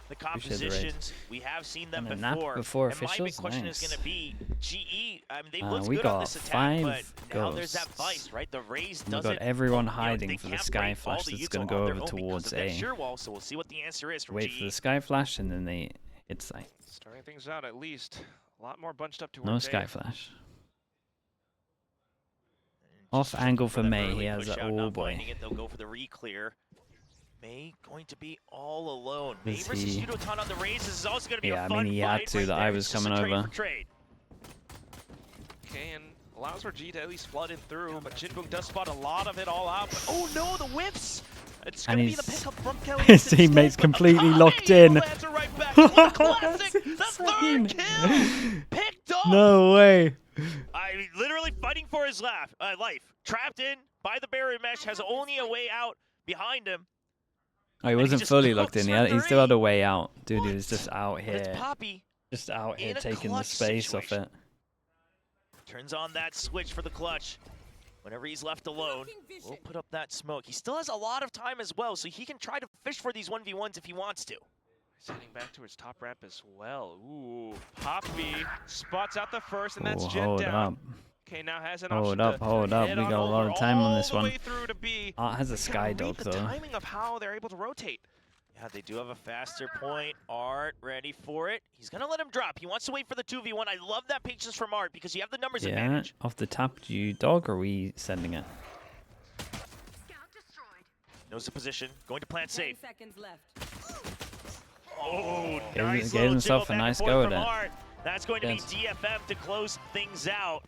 the compositions. We have seen them before. And my big question is going to be GE. I mean, they looked good on this attack, but now there's that vice, right? The Raze doesn't. We've got everyone hiding for the Sky Flash that's going to go over towards A. So we'll see what the answer is from Wait GE. for the Sky Flash, and then they hit site. Starting things out at least. A lot more bunched up towards No Sky Flash. Off angle for May. He has a, oh boy. They'll go for the re-clear. May going to be all alone. May versus Yudotan on the Raze. This is also going to be a fun fight. Yeah, I mean, he had to. The eye was coming over. Okay, and allows for G to at least flood in through, but Jinboom does spot a lot of it all out. But oh no, the whiffs! It's going to be the pickup from Kelly. His teammate's completely locked in. Right back. What a classic! The third kill! Picked up! No way. I mean, literally fighting for his life. Trapped in by the barrier mesh, has only a way out behind him. Oh, he wasn't fully locked in. He still had a way out. Dude, he was just out here. Just out here taking the space off it. Turns on that switch for the clutch. Whenever he's left alone, we'll put up that smoke. He still has a lot of time as well, so he can try to fish for these 1v1s if he wants to. He's heading back towards top ramp as well. Ooh, Poppy spots out the first, and that's Jet down. Okay, now has an option hold up. We got a lot of time on this one. Art has a Sky Dog, though. The timing of how they're able to rotate. Yeah, they do have a faster point. Art ready for it. He's going to let him drop. He wants to wait for the 2v1. I love that patience from Art because you have the numbers advantage. Off the top, do you dog, or are we sending it? Knows the position. Going to plant safe. 10 seconds left. Oh, nice. Gave himself a nice go at it. That's going to be DFM to close things out.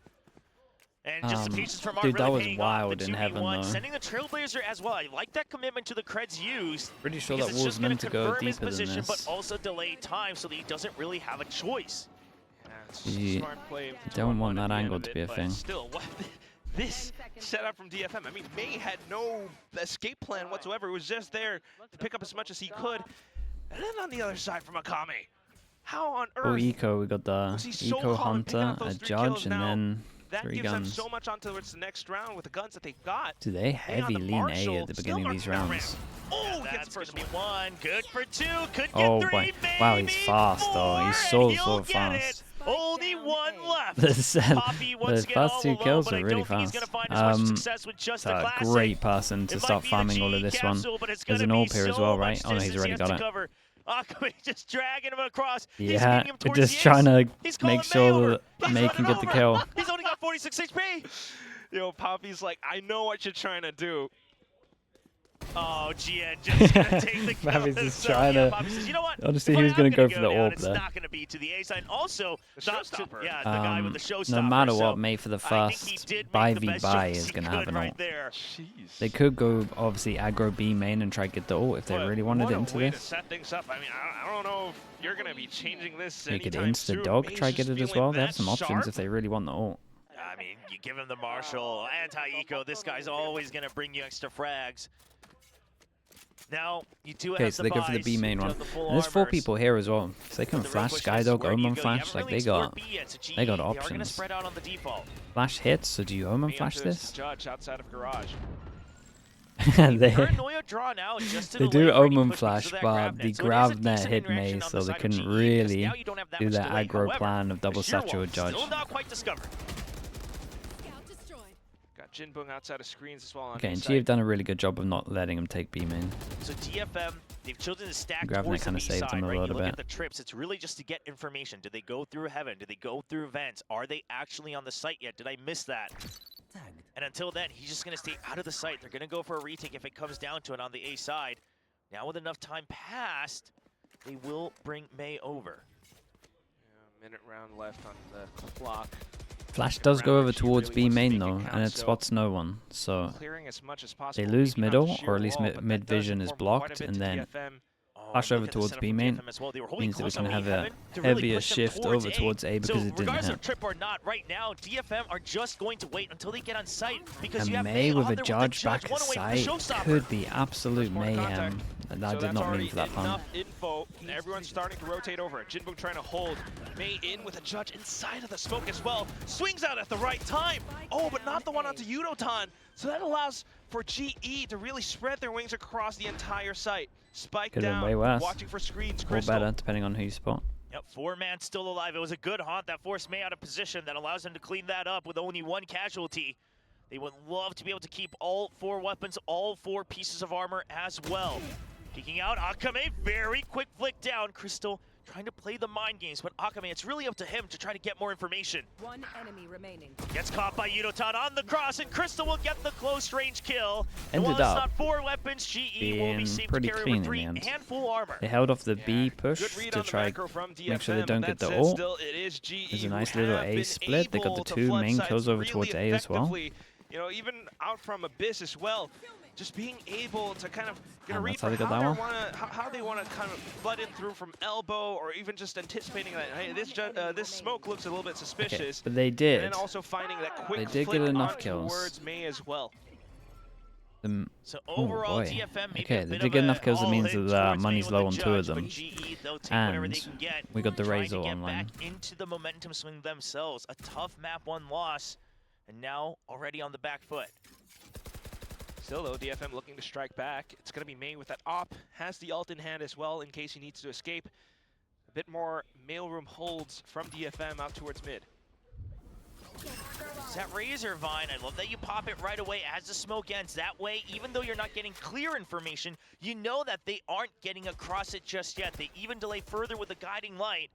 And just the patience from Art dude, really that was wild in heaven, though. Sending the Trailblazer as well. I like that commitment to the creds used. Pretty sure that was meant to go deeper than this. But also delay time so that he doesn't really have a choice. You don't want that angle to be a thing. Still, this setup from DFM. I mean, May had no escape plan whatsoever. It was just there to pick up as much as he could. And then on the other side from Akame, how on earth? Oh, Eco, we got the Eco Hunter, a Judge, and then that 3 gives guns. them so much on towards the next round with the guns that they've got. Do they heavy lean A at the beginning of these rounds? Oh, that's going to be 1. Good for 2. Could get 3. Boy. Wow, he's fast, though. He's so fast. Only 1 left. The first 2 kills are really fast. It's a great person to start farming all of this one. There's an AWP here as well, right? Oh, no, he's already got it. Akame just dragging him across. Yeah, just trying to make sure that May can get the kill. He's only got 46 HP. Yo, Poppy's like, I know what you're trying to do. Oh, GN just gonna take the kill. Pappy's just trying to. Says, you know what? Honestly, he was gonna go for the AWP it's there. It's not gonna be to the A side. Also, the guy with the showstopper. No matter what, May for the first buy is gonna have an ult. They could go obviously aggro B main and try to get the ult if they really wanted it into this. Set things up. I mean, I don't know if you're gonna be changing this. They could insta dog, try get it as well. They have some options if they really want the ult. I mean, you give him the Marshall, anti-eco. This guy's always gonna bring you extra frags. Now, you do have so they go for the B main one. And there's 4 people here as well. So they can flash Skydog, Omen flash, like they got options. Flash hits, so do you Omen flash this? They do Omen flash, but the grab net hit May, so they couldn't really do their aggro plan of double satchel Judge. Jinboom outside of screens as well. Okay, and G have done a really good job of not letting him take B main. So DFM, they've chosen to stack towards the B side, right? You look at the trips, it's really just to get information. Did they go through heaven? Did they go through vents? Are they actually on the site yet? Did I miss that? And until then, he's just going to stay out of the site. They're going to go for a retake if it comes down to it on the A side. Now with enough time passed, they will bring May over. Yeah, minute round left on the clock. Flash does go over towards B main though, and it spots no one, so they lose middle, or at least mid vision is blocked, and then flash over towards B main means that we can have a heavier shift over towards A because it didn't hit. Trip or not, right now DFM are just going to wait until they get on site because and May with a Judge back at site could be absolute mayhem. And I did not mean for that pun. Info. Everyone's starting to rotate over. Jinboom trying to hold May in with a Judge inside of the smoke as well. Swings out at the right time. Oh, but not the one onto Yudotan. So that allows for GE to really spread their wings across the entire site. Spike Could have been down, way worse. watching for screens, Or Crystal. better, depending on who you spot. Yep, 4-man still alive. It was a good haunt that forced May out of position that allows him to clean that up with only 1 casualty. They would love to be able to keep all 4 weapons, all 4 pieces of armor as well. Peeking out, Akame, very quick flick down. Crystal trying to play the mind games, but Akame, it's really up to him to try to get more information. 1 enemy remaining. Gets caught by Yudotan on the cross, and Crystal will get the close range kill. And Ended while it's up not 4 weapons, GE will be safe to pretty carry clean with in 3 the end. and full armor. They held off the B Good push read to on the try macro from make sure they DFM, don't but get the that said, ult. still, it is GE There's a who nice little have A been split. They got the able to 2 flood main sites kills over really towards A as well. effectively. You know, even out from Abyss as well, just being able to kind of get a And read that's how for they got that one. how they want to kind of flood in through from elbow, or even just anticipating that, hey, this smoke looks a little bit Okay, suspicious. but they And did. then also finding that quick They did flick get enough on kills. towards May as well. So Oh overall, boy. DFM maybe Okay, a they bit did of get a enough kills. It means all-in that towards May money's with low the on 2 of judge, them. but GE, they'll take whatever they And can get. we got the Trying Razor to get online. back into the momentum swing themselves. A tough map 1 loss, and now already on the back foot. Still though, DFM looking to strike back. It's going to be May with that op. Has the ult in hand as well in case he needs to escape. A bit more mailroom holds from DFM out towards mid. It's that Razor Vine, I love that you pop it right away as the smoke ends. That way, even though you're not getting clear information, you know that they aren't getting across it just yet. They even delay further with the guiding light,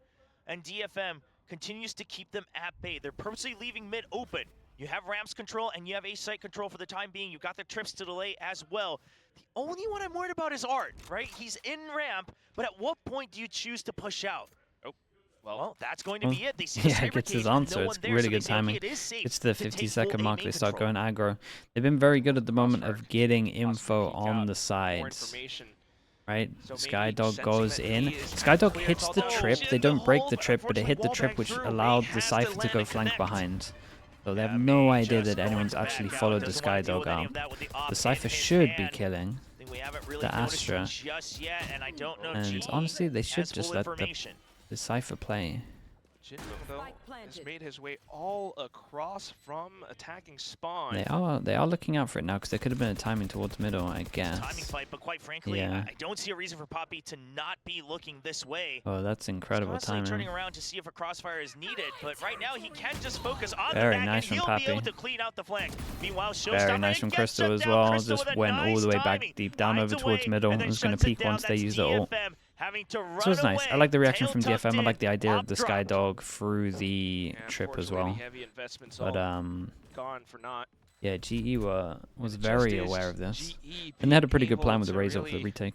and DFM continues to keep them at bay. They're purposely leaving mid open. You have ramps control and you have A site control for the time being. You've got the trips to delay as well. The only one I'm worried about is Art, right? He's in ramp, but at what point do you choose to push out? Well, that's going to be it. They see the Yeah, sniper gets his cage, no answer. one It's there, really so they good say, okay, timing. it is safe It's the to take 50-second full mark. A They main start control. going aggro. They've been very good at the moment of getting info Peek on out, the more sides. information. Right? So maybe Skydog sensing goes that in. he is Skydog clear, hits it's the all trip. done. They don't The break hold, the but trip, but they hit the unfortunately trip, wall which back through. allowed May the has to Cypher to land go and flank connect. behind. So they Yeah, have no May idea just that anyone's going actually back out. followed the Doesn't wanna deal Skydog with any out. of that with the op The in Cypher his should be hand. killing I think we haven't really the noticed it Astra. just yet, and I don't know. And GE honestly, they should has just full let information. the Cypher play. Jinbum, though, Spike has planted. made his way all across from attacking spawn. They are looking out for it now because there could have been a timing towards middle, I guess. Timing fight, but quite frankly, Yeah. I don't see a reason for Poppy to not be looking this way. Oh, that's incredible He's constantly turning timing. around to see if a crossfire is needed, but right now he can just focus on Very the back nice and from he'll Pappy. be able to clean out the flank. Meanwhile, Very Showstopper nice from gets Crystal shut as down. well. Crystal Just with a went all the way nice back timing. deep down Hides over towards away, middle. and then And was going to shuts it peek down. once they That's use the ult. DFM having to run So it was nice. I like the reaction from Tail DFM. I tucked like the in, idea of op the dropped. Skydog through the And trip as unfortunately, well. heavy investments But all gone for naught. yeah, GE was It very just is aware of this. GE And they had a being pretty good plan able with the to Razor for the really retake.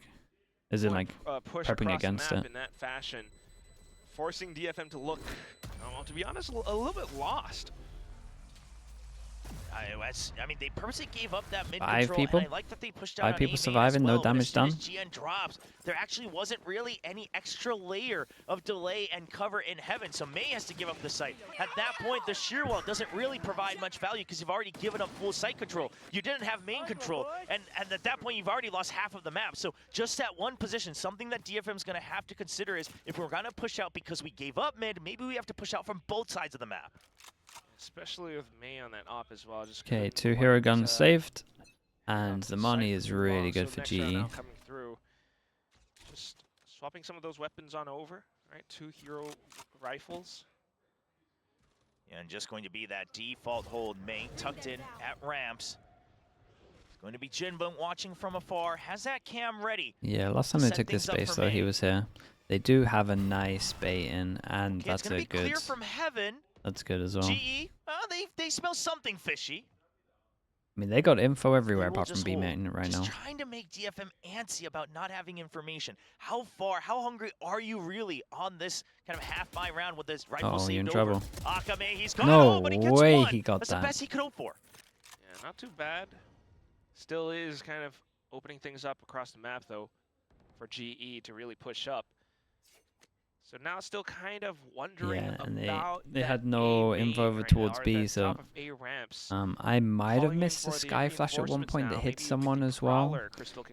As in, like, push prepping across the against map it. in that fashion, forcing DFM to look, to be honest, a little bit lost. I mean, they purposely gave up that mid 5 control, people? and I like that they pushed out 5 on people A main as surviving, no well, but damage as soon as done. GN drops, there actually wasn't really any extra layer of delay and cover in heaven, so May has to give up the site. At that point, the shear wall doesn't really provide much value because you've already given up full site control. You didn't have main control, and at that point, you've already lost half of the map. So just that one position, something that DFM's going to have to consider is if we're going to push out because we gave up mid, maybe we have to push out from both sides of the map. Especially with May on that op as well. Just Okay, couldn't 2 quite, hero guns saved. grab And the the money Cypher is too really long. good So for next round GE. now coming through. Just swapping some of those weapons on over, right? 2 hero rifles. And just going to be that default hold. May tucked in at ramps. It's going to be Jinbum watching from afar. Has that cam ready. Yeah, last time they Set took this things up base, for though, he May. was here. They do have a nice bait in, and Okay, it's that's going a to be good. clear from heaven. That's good as well. GE, they smell something fishy. I mean, they got info everywhere They will apart from just B hold. main right Just now. trying to make DFM antsy about not having information. How hungry are you really on this kind of half-buy round with this rifle Uh-oh, saved you're in over? trouble. Akame, he's gone. No but he gets way one. he got That's that. the best he could hope for. Yeah, not too bad. Still is kind of opening things up across the map, though, for GE to really push up. So now still kind of wondering and about they had no info over towards B, so I might have missed a Sky Flash at one point that hit someone as well,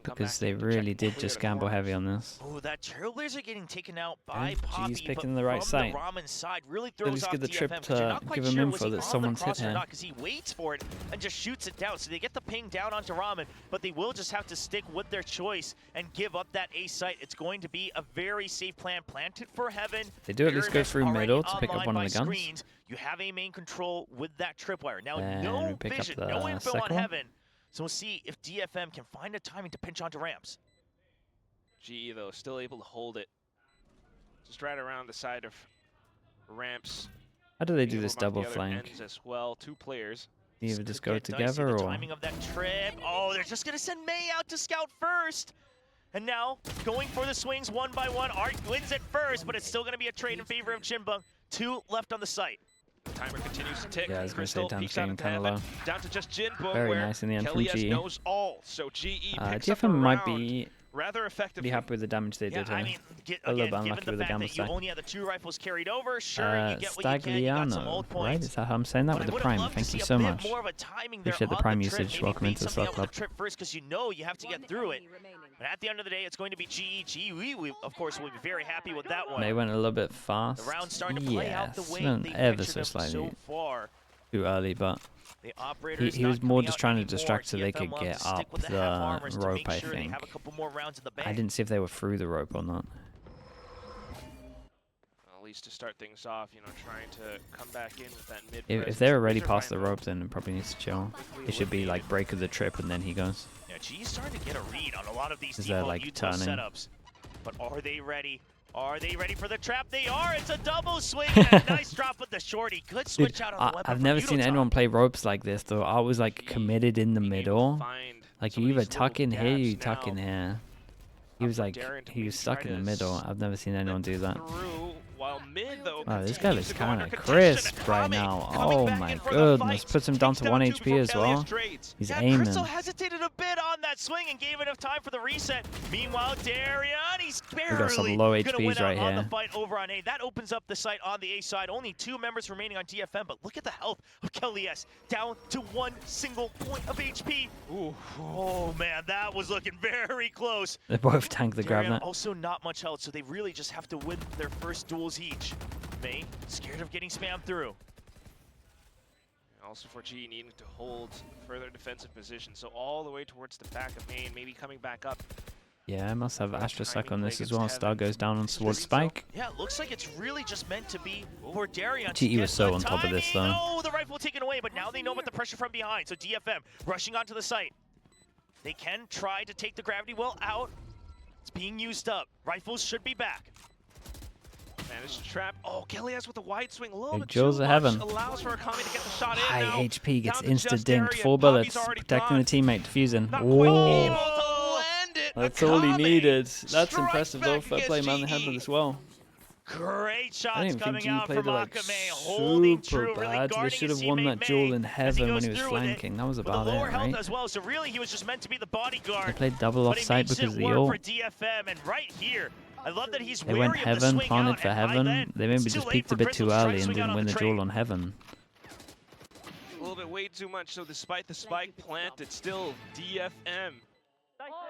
because they really did just gamble heavy on this. Oh, that Trailblazer getting taken out by Poppy, G's picking the right site. Side really throws off get the trip DFM, to give him info that someone's hit here. Because he waits for it and just shoots it down. So they get the ping down onto Ramen, but they will just have to stick with their choice and give up that A site. It's going to be a very safe plan planted for Heaven. They do at least go through middle to pick up one of the guns. Screens. You have a main control with that tripwire. Now, and no vision, no info on one. Heaven. So we'll see if DFM can find a timing to pinch onto ramps. GE, though, still able to hold it. Just right around the side of ramps. How do they do this double flank? As well, 2 players. Either just go together or... timing of that trip. Oh, they're just going to send May out to scout first. And now, going for the swings one by one. Art wins it first, but it's still going to be a trade in favor of Jinbeng. 2 left on the site. Timer continues to tick. Yeah, I was going to say time's getting kind of low. Down to just Jinbeng. Very nice in the end from GE. Knows all, so GE DFM might be rather effective. Be happy with the damage they did here. I mean, a little bit unlucky with the gamble stack. You only had the 2 rifles carried over. Sure, you get what you can. You got some old points. Right? Is that how I'm saying that with the prime? Thank you so much. Appreciate the prime usage. Welcome into the Slug Club. Trip first, because you know you have to get through it. But at the end of the day, it's going to be GE. We of course will be very happy with that one. They went a little bit fast. The round's starting to play out the way they ever so slightly too early, but he was more just trying to distract so they could get up the rope, I think. I didn't see if they were through the rope or not. At least to start things off, you know, trying to come back in with that mid. If they're already past the rope, then it probably needs to chill. It should be like break of the trip and then he goes. Yeah, G's starting to get a read on a lot of these like Utah turning setups. But are they ready? Are they ready for the trap? They are. It's a double swing. And a nice drop with the shorty. Good switch out on the weapon. I've never seen anyone play ropes like this though. I was like committed in the middle. Like you either tuck in here, or you tuck in here. He was like, he was stuck in the middle. I've never seen anyone do that. Wow, this guy looks kind of crisp right now. Oh my goodness. Puts him down to 1 HP as well. He's aiming. Crystal hesitated a bit on that swing and gave enough time for the reset. Meanwhile, Darian, he's barely low gonna HPs win right out on here. the fight over on A. That opens up the site on the A side. Only 2 members remaining on DFM, but look at the health of Kelly S. Down to 1 single point of HP. Ooh. Oh man, that was looking very close. They both tanked the grab net. Also not much health, so they really just have to win their first duels each. May, scared of getting spammed through. Also for GE needing to hold further defensive position, so all the way towards the back of main, maybe coming back up. Yeah, I must have Astrosec on this as well. Star goes down on towards Spike. Yeah, it looks like it's really just meant to be for Darian. GE was so on top of this though. No, the rifle taken away, but now they know about the pressure from behind. So DFM rushing onto the site. They can try to take the gravity well out. It's being used up. Rifles should be back. Managed to trap. Oh, Kellyas with the wide swing. A little bit Jaws of Heaven. Allows for Akami to get the shot in. High HP gets insta-dinked. 4 bullets. Protecting the teammate. Defusing. Oh, that's all he needed. That's impressive though. Fair play, man. They handled as well. Great shots I didn't coming think out G played from like Akame, holding super true, bad. really They should have won that duel in heaven when he was flanking. That was about it, right? As well, so really he was just meant to be the bodyguard. They played double offside because of the ult. For DFM, and right here, I love that he's they went heaven, planted for heaven. They maybe just peeked a bit too early and didn't win the duel on heaven. A little bit way too much, so despite the spike plant, it's still DFM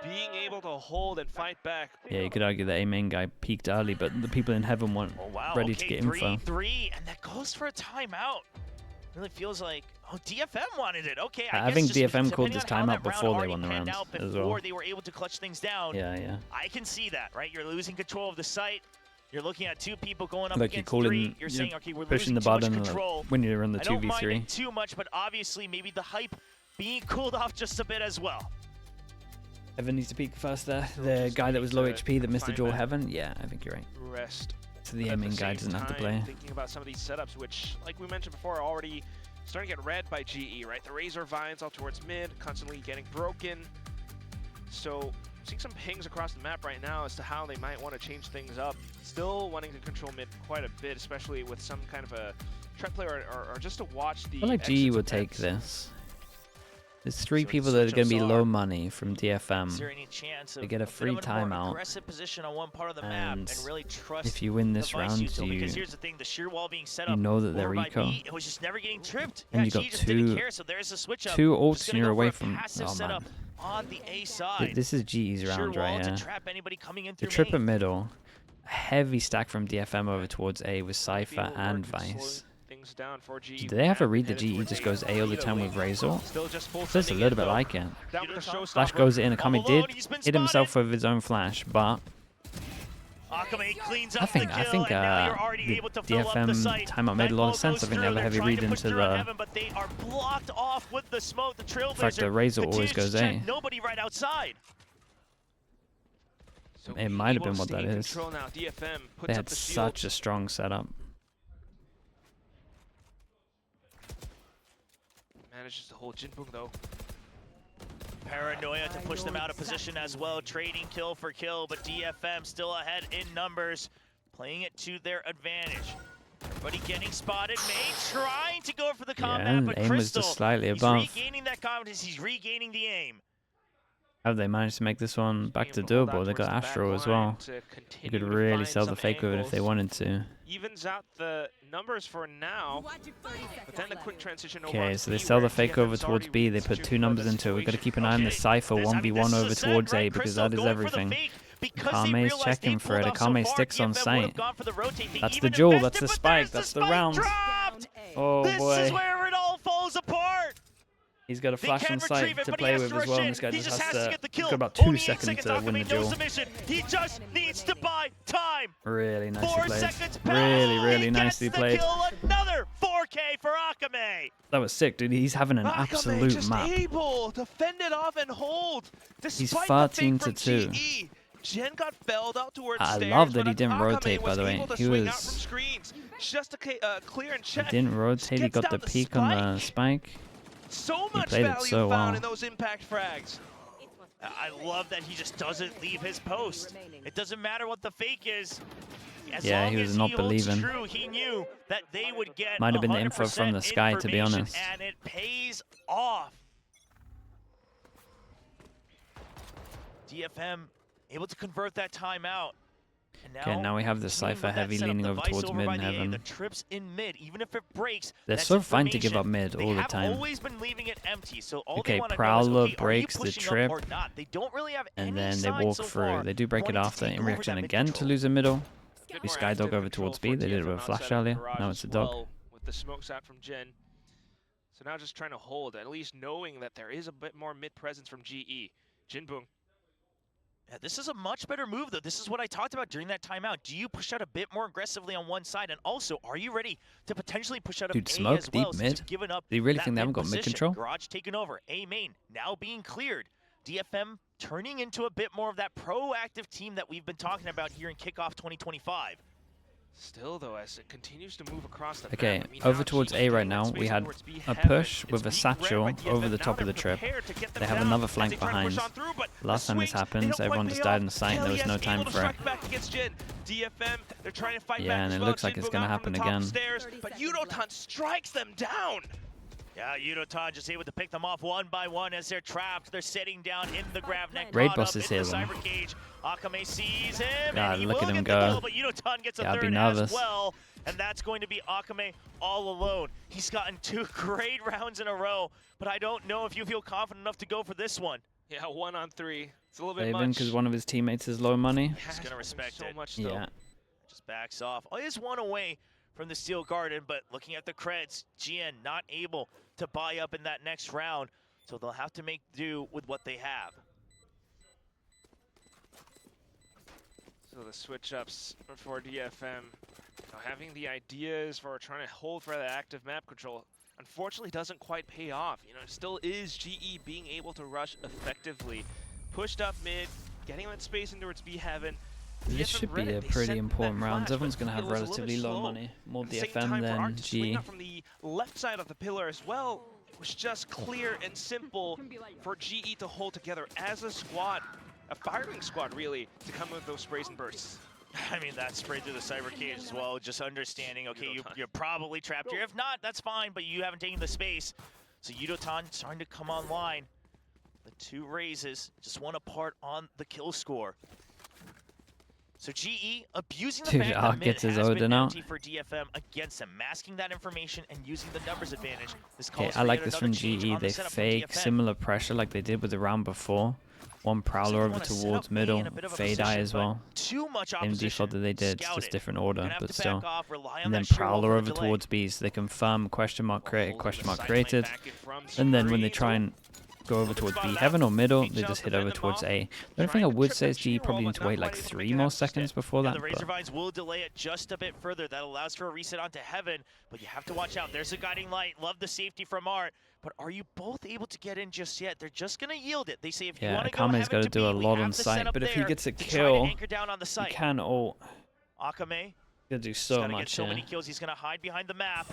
being able to hold and fight back. Yeah, you could argue that A main guy peaked early, but the people in heaven weren't ready to get info. 3-3, and that goes for a timeout. Really feels like, oh, DFM wanted it. Okay, I think DFM called this timeout before they won the round as well. They were able to clutch things down. Yeah. I can see that, right? You're losing control of the site. You're looking at 2 people going up like against you're 3. You're saying, okay, we're pushing losing the button control. When you're in the 2v3. I don't mind it too much, but obviously maybe the hype being cooled off just a bit as well. Heaven needs to peek first there. The guy that was low HP that missed the duel Heaven. Yeah, I think you're right. Rest. So the aiming guy doesn't have to play. Thinking about some of these setups, which, like we mentioned before, are already starting to get read by GE, right? The Razor Vines all towards mid, constantly getting broken. So seeing some pings across the map right now as to how they might want to change things up. Still wanting to control mid quite a bit, especially with some kind of a trap player or just to watch the. I feel like GE would take this. There's 3 people that are going to be low money from DFM. Is there any chance They get a free timeout. Aggressive position on one part of the map and really trust if you win this round, because here's the thing, the sheer wall being set up, you know that they're eco. It was just never getting tripped. And you got two ults and you're away from. Oh man. On the A side. This is GE's round right here. The trip main. at middle. A heavy stack from DFM over towards A with Cypher and Vice. Do they have to read the GE just goes A all the time with Razor? Feels a little bit like it. Flash goes in, Akame did hit himself with his own flash, but I think the DFM timeout made a lot of sense. I think they have a heavy read into the fact that Razor always goes A. It might have been what that is. They had such a strong setup. Manages to hold Jinbung though. Paranoia to push them out of position as well, trading kill for kill, but DFM still ahead in numbers, playing it to their advantage. Everybody getting spotted, Main trying to go for the combat, but aim was just slightly above. He's regaining that confidence, he's regaining the aim. Have they managed to make this one back to doable? They got Astro as well. You could really sell the fake with it if they wanted to. Evens out the numbers for now, but then the quick transition over. Okay, so they sell the fake over towards B. They put 2 numbers into it. We've got to keep an eye on the Cypher 1v1 over towards A because that is everything. Akame's checking for it. Akame sticks on sight. That's the jewel. That's the spike. That's the round. Oh boy. This is where it all falls apart. He's got a flash on sight to play with as well, and this guy just has to got about 2 seconds to win the duel. He just needs to buy time. Really nicely played. Really nicely played. Another 4K for Akame. That was sick, dude. He's having an absolute just map. Able to fend it off and hold. He's 13-2. Jen got felled out towards I stairs, love that he didn't Akame rotate, by the way. He was just to clear and check. He didn't rotate. He got the peek on the spike. So much value found in those impact frags. I love that he just doesn't leave his post. It doesn't matter what the fake is. Yeah, he was not believing. True, he knew that they would get might have been the info from the sky, to be honest. And it pays off. DFM able to convert that timeout. Okay, now we have the Cypher heavy leaning over towards mid and heaven. The trips in mid, even if it breaks, they're so fine to give up mid all the time. Always been leaving it empty, so all okay, Prowler breaks the trip, and then they walk through. They do break it after in reaction again to lose a middle. We Skydog over towards B. They did it with a flash earlier. Now it's a dog. With the smokes out from Jen. So now just trying to hold, at least knowing that there is a bit more mid presence from GE. Jinbung. Yeah, this is a much better move, though. This is what I talked about during that timeout. Do you push out a bit more aggressively on one side? And also, are you ready to potentially push out Dude, A smoke as well? deep mid. Do you really think they haven't got mid control? Garage taken over. A main now being cleared. DFM turning into a bit more of that proactive team that we've been talking about here in Kickoff 2025. Still, though, as it continues to move across the okay, map, I mean, over towards A right now, we had a push with a satchel over the top of the trip. They have another flank behind. Last time this happens, everyone just died in the site and there was no time for it. Yeah, and it looks like it's going to happen again. But Yudotan strikes them down! Yeah, Yudotan just able to pick them off one by one as they're trapped. They're sitting down in the grab neck. Raid boss is here. Akame sees him. God, and look at him go. go. But Yudotan gets a third as well. And that's going to be Akame all alone. He's gotten 2 great rounds in a row, but I don't know if you feel confident enough to go for this one. Yeah, 1 on 3. It's a little bit much. Because one of his teammates is low money. He's going to respect it. Much, yeah. Just backs off. Oh, he is 1 away from the Steel Garden, but looking at the creds, GN not able to buy up in that next round, so they'll have to make do with what they have. So the switch-ups for DFM, having the ideas for trying to hold for the active map control, unfortunately doesn't quite pay off. You know, it still is GE being able to rush effectively. Pushed up mid, getting that space into its B heaven. This should be a pretty important round. Everyone's going to have relatively low money. More DFM than GE. From the left side of the pillar as well, it was just clear and simple for GE to hold together as a squad. A firing squad, really, to come with those sprays and bursts. I mean, that spray through the cyber cage as well, just understanding, okay, you're probably trapped here. If not, that's fine, but you haven't taken the space. So Yudotan starting to come online. The two raises, just one apart on the kill score. So GE abusing the fact that mid has been empty for DFM against them, masking that information and using the numbers advantage. Okay, I like this from GE. They fake similar pressure like they did with the round before. One Prowler over towards middle, Fade Eye as well. Same default that they did, just different order, but still. And then Prowler over towards B, so they confirm question mark created. And then when they try and go over towards B heaven or middle, they just hit over towards A. The only thing I would say is GE probably need to wait like 3 more seconds before that. The Razor Vines will delay it just a bit further. That allows for a reset onto heaven, but you have to watch out. There's a guiding light. Love the safety from Art, but are you both able to get in just yet? They're just going to yield it. They say if you want to go Akame's got to do a lot on site, but if he gets a kill, he can ult. Akame He'll do so much. Get so many kills. He's going to hide behind the map.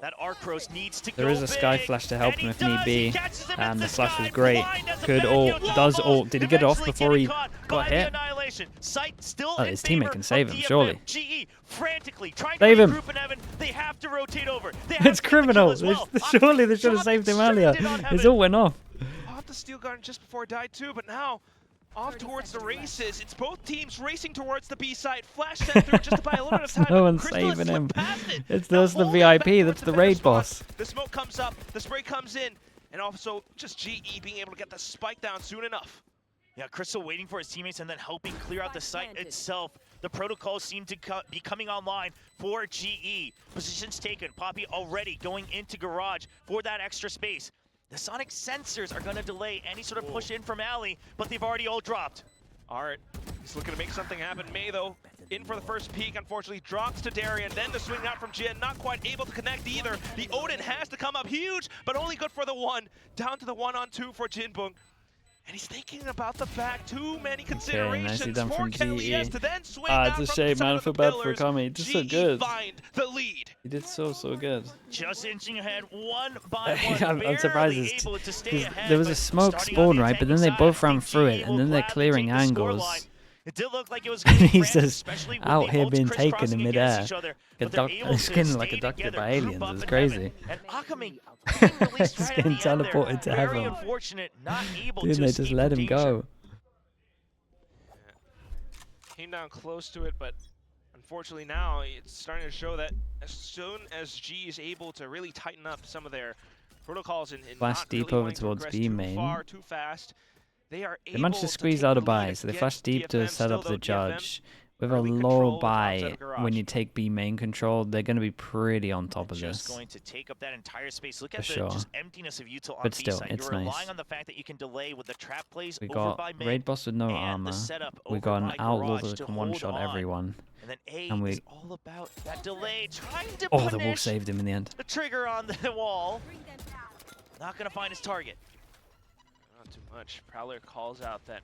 That Arcros needs to there is a Sky Flash to help him if need be, and the flash was great. Good ult, does ult. Did he get it off before he got hit? Oh, his teammate can save him, surely. Save him! It's criminal! Surely they should have saved him earlier. His ult went off. Off the Steel Garden just before it died too, but now off towards the races. It's both teams racing towards the B side. Flash sent through just to buy a little bit of time. No one's saving him. It's just the VIP. That's the raid boss. The smoke comes up. The spray comes in. And also just GE being able to get the spike down soon enough. Yeah, Crystal waiting for his teammates and then helping clear out the site itself. The protocols seem to be coming online for GE. Positions taken. Poppy already going into garage for that extra space. The sonic sensors are going to delay any sort of push in from Alley, but they've already all dropped. Art, he's looking to make something happen. May, though, in for the first peek, unfortunately, drops to Darian. Then the swing out from Jin, not quite able to connect either. The Odin has to come up huge, but only good for the one. Down to the 1-on-2 for Jinbung. And he's thinking about the back. Too many considerations for KLES to then swing it's a shame, man. I feel bad for Akame. He did so good. Find the lead. He did so good. Just inching ahead one by one. I'm surprised. There was a smoke spawn, right? But then they both ran through it, and then they're clearing angles. It did look like it was and he's just out here being taken in midair. Skin like abducted by aliens. It's crazy. And Akame he's getting teleported to heaven. Dude, they just let him go. Came down close to it, but unfortunately now it's starting to show that as soon as G is able to really tighten up some of their protocols and flash deep over towards B main. Too fast, they managed to squeeze out a buy, so they flash deep to set up the judge. With a low buy, when you take B main control, they're going to be pretty on top of this. Just going to take up that entire space. Look at the just emptiness of util on but still, B-side. it's You're nice. relying on the fact that you can delay with the trap plays we over got by mid, raid boss with no armor. We got an outlaw that can one-shot everyone. And then A and is all about that delay, trying to oh, the wall saved him in the end. The trigger on the wall. Not going to find his target. Not too much. Prowler calls out that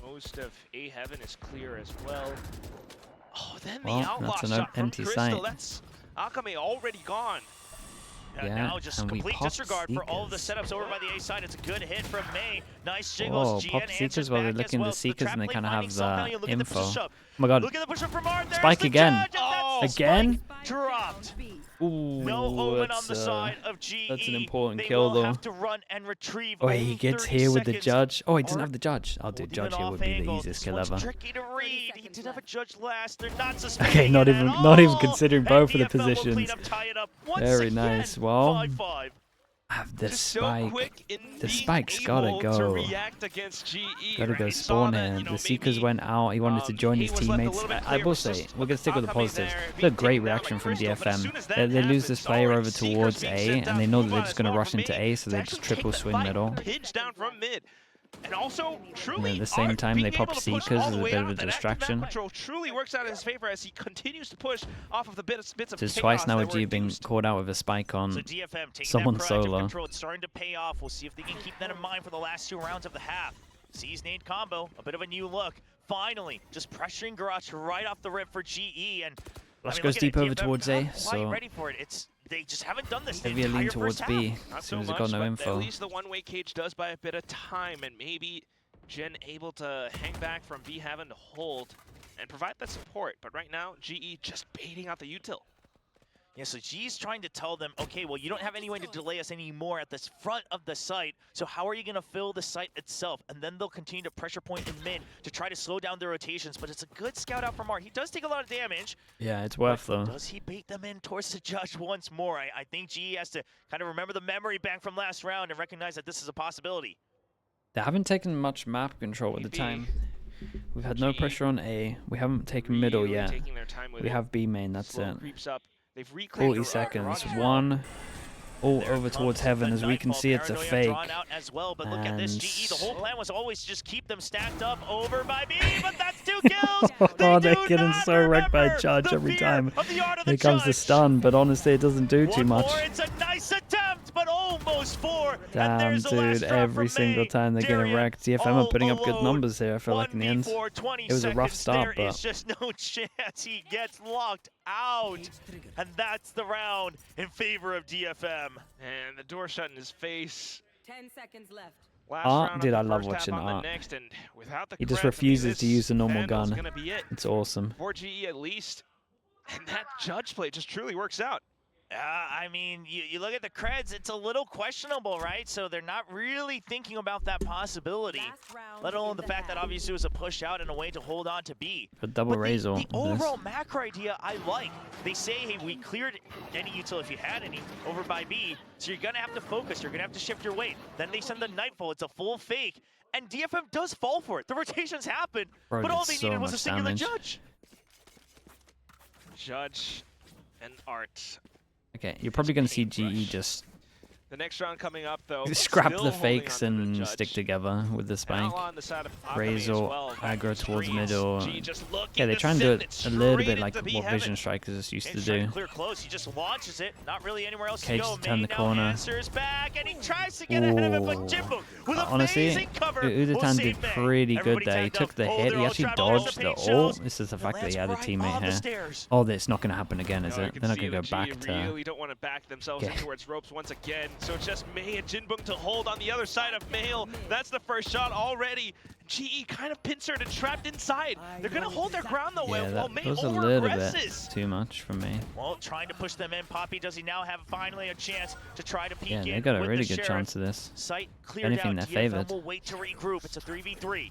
most of A Heaven is clear as well. Oh, then the outlaw shot from Crystal. That's Akame already gone. Yeah, now just complete disregard for all of the setups over by the A side. It's a good hit from May. Nice jiggles. Oh, pop Seekers while they're looking the Seekers and they kind of have the info. Oh my god. Look at the push up from Art. Spike again. Again? Dropped. Ooh, no omen on the side of GE. That's an important kill, though. Have to run and retrieve. Oh, he gets here with the judge. Oh, he doesn't have the judge. I'll do Holding judge here would be the easiest kill ever. Tricky to read. He did have a judge last. They're not suspecting. Okay, not even considering both of the positions. Very again. Nice. Well, 5-5. The spike. The spike's gotta go. Gotta go spawn here. The Seekers went out. He wanted to join his teammates. I will say, we're gonna stick with the positives. It's a great reaction from DFM. They lose this player over towards A, and they know that they're just gonna rush into A, so they just triple swing middle. And also, truly, at the same time, they pop Seekers as a bit of a distraction. Truly works out in his favor as he continues to push off of the bits of There's twice now with G being caught out with a spike on someone solo. It's starting to pay off. We'll see if they can keep that in mind for the last 2 rounds of the half. Sees nade combo, a bit of a new look. Finally, just pressuring Garage right off the rip for GE, and Flash goes deep over towards A, so ready for it. They just haven't done this. Heavy lean towards B as soon as it got no info. At least the one-way cage does buy a bit of time, and maybe Jen able to hang back from B having to hold and provide that support. But right now, GE just baiting out the util. Yeah, so G's trying to tell them, okay, well, you don't have any way to delay us anymore at this front of the site, so how are you going to fill the site itself? And then they'll continue to pressure point in mid to try to slow down their rotations, but it's a good scout out from Art. He does take a lot of damage. Yeah, it's worth though. Does he bait them in towards the judge once more? I think G has to kind of remember the memory bank from last round and recognize that this is a possibility. They haven't taken much map control at the time. We've had no pressure on A. We haven't taken middle yet. We have B main, that's it. 40 seconds. One. All over towards heaven. As we can see, it's a fake. As well, but look at this, GE. The whole plan was always just keep them stacked up over by B, but that's 2 kills. Oh, they're getting so wrecked by Judge every time. Here comes the stun, but honestly, it doesn't do too much. It's a nice attempt, but almost 4. Damn, dude, every single time they're getting wrecked. DFM are putting up good numbers here, I feel like, in the end. It was a rough start, but... There's just no chance he gets locked out. And that's the round in favor of DFM. And the door shut in his face. 10 seconds left. Art, dude, I love watching Art. He just refuses to use the normal gun. It's awesome. For GE at least. And that judge play just truly works out. I mean, you look at the creds, it's a little questionable, right? So they're not really thinking about that possibility, let alone the fact that obviously it was a push out and a way to hold on to B. A double Razor. The overall macro idea I like. They say, hey, we cleared any util if you had any over by B, so you're going to have to focus, you're going to have to shift your weight. Then they send the Nightfall, it's a full fake, and DFM does fall for it. The rotations happen, but all they needed was a singular judge. Judge and Art. Okay, you're probably going to see GE just... The next round coming up, though. Scrap the fakes and stick together with the spike. Razor, aggro towards middle. Yeah, they try and do it a little bit like what Vision Strikers used to do. Clear close, he just launches it, not really anywhere else Cage to turn the corner. Back, and he tries to get ahead of it, but Jimbo with honestly, Udatan did pretty good there. He took the hit, he actually dodged the ult. This is the fact that he had a teammate here. Oh, it's not going to happen again, is it? They're not going to go back to... really don't want to back themselves in towards ropes once again. So it's just May and Jinbung to hold on the other side of Mail. That's the first shot already. GE kind of pincered and trapped inside. They're going to hold their ground though. Yeah, while May that was a little bit too much for me. Well, trying to push them in. Poppy, does he now have finally a chance to try to peek in? Yeah, they got a really good chance of this. Site cleared anything, out. they're favored. Will wait to regroup. It's a 3v3.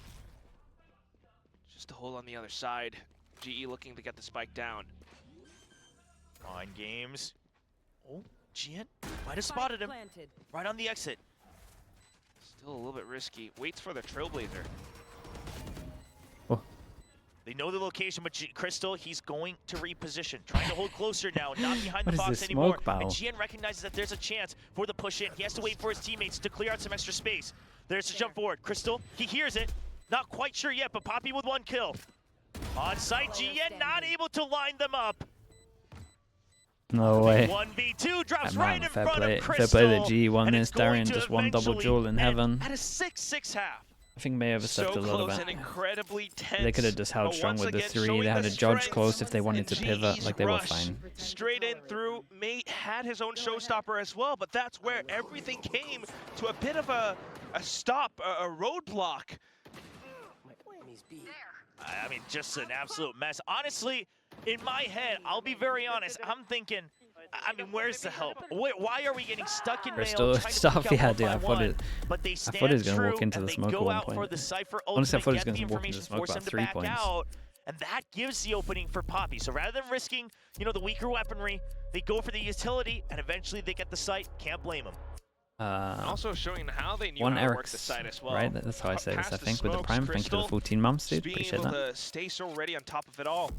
Just to hold on the other side. GE looking to get the spike down. Mind games. Oh. Gian might have spotted him right on the exit. Still a little bit risky. Waits for the Trailblazer. Oh. They know the location, but Crystal, he's going to reposition. Trying to hold closer now, not behind the box anymore. And Gian recognizes that there's a chance for the push in. He has to wait for his teammates to clear out some extra space. There's the jump forward. Crystal, he hears it. Not quite sure yet, but Poppy with 1 kill. On site, Gian not able to line them up. No way. 1v2 drops right in front of Crystal. Fair play that GE won this. Darian just won double jewel in heaven. At a 6-6 half. I think may have overstepped a little bit. Incredibly tense. They could have just held strong with the 3. They had a judge close if they wanted to pivot. Like, they were fine. Straight in through. Mate had his own showstopper as well, but that's where everything came to a bit of a stop, a roadblock. I mean, just an absolute mess. Honestly, in my head, I'll be very honest, I'm thinking, I mean, where's the help? Why are we getting stuck in Mail? Stuff, yeah, dude, I thought it was going to walk into the smoke at one point. Honestly, I thought he was going to walk into the smoke about 3 points. And that gives the opening for Poppy. So rather than risking, you know, the weaker weaponry, they go for the utility, and eventually they get the site. Can't blame them. Also showing how they knew how to work the site as well. Right, that's how I say this, I think, with the Prime. Thank you for the 14 months, dude. Appreciate that. To stay so ready on top of it all.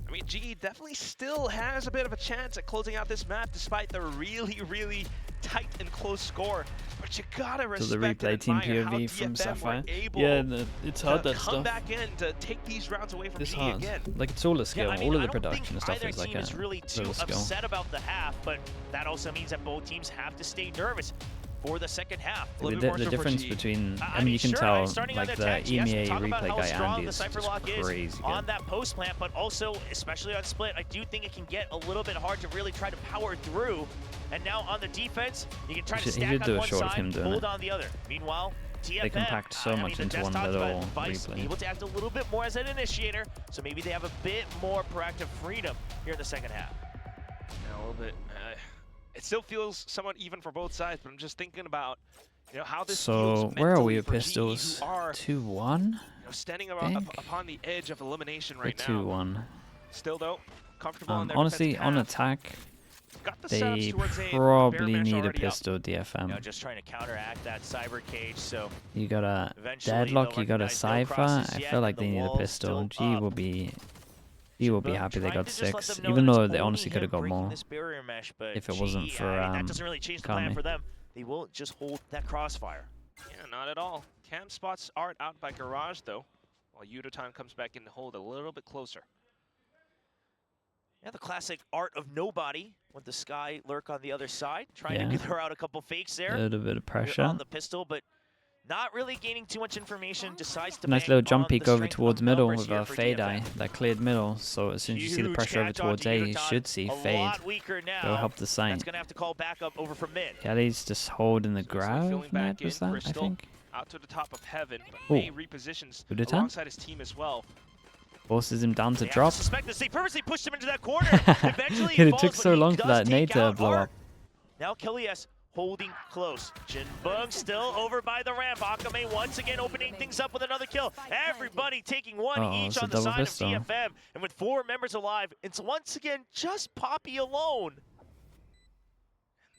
I mean, GE definitely still has a bit of a chance at closing out this map despite the really, really tight and close score. But you gotta respect the replay team POV from Sapphire. Yeah, it's hard, that stuff. Come back in to take these rounds away from GE again. Like, it's all a skill. Yeah, I mean, all of the production and stuff is like a really too upset about the half, but that also means that both teams have to stay nervous for the second half. The difference between, I mean, you can tell, like, the EMEA replay guy Andy is crazy good. On that post plant, but also, especially on split, I do think it can get a little bit hard to really try to power through. And now on the defense, you can try to stack on one side, hold on the other. Meanwhile, DFM, they compact so much into one little replay. Able to act a little bit more as an initiator, so maybe they have a bit more proactive freedom here in the second half. Yeah, a little bit. It still feels somewhat even for both sides, but I'm just thinking about, how this feels So where are we mentally at for GE, pistols? who are, 2-1? standing upon the edge of elimination right now. 2-1. Still though, comfortable in their Honestly, defensive on half. attack, Got the they setups towards a probably bear mesh need a already up. pistol DFM. Just trying to counteract that cyber cage. So You got a eventually deadlock, they'll you got a recognize no cipher. crosses I yet, feel like and they the need a wall's pistol. still G up. will be happy they Trying got to just let 6, them know even that though it's they only honestly could have him got breaking more this barrier mesh, but if it wasn't GE, for that doesn't really change the plan Kami. for them. They won't just hold that crossfire. Yeah, not at all. Cam spots Art out by Garage though, while Yudotan comes back in to hold a little bit closer. Yeah, the classic art of nobody with the Sky lurk on the other side, trying to throw out a couple fakes there. A little bit of pressure. On the pistol, but not really gaining too much information. Decides to Nice bank little jump on peek the over strength towards of middle numbers with here a for fade DFM. eye that cleared middle. So as soon as you see the Huge pressure over catch towards onto A, you Yudotan. should see A fade. lot weaker now. Go help the site. That's gonna have to call back up over from mid. Kelly's just holding the grab. Filling back Was in, that? I Crystal think. out to the top of heaven, but Oh. May repositions Yudotan? alongside his team as well. Forces him down to They drop. have to suspect this. They purposely pushed him into that corner. Eventually, Dude, he it falls, took but so he long for does that nade take to out blow Art. up. Now Kelly S holding close. Jinbung still over by the ramp. Akame once again opening things up with another kill. Everybody taking one Oh, each it's a on the double side pistol. of DFM. And with 4 members alive, it's once again just Poppy alone.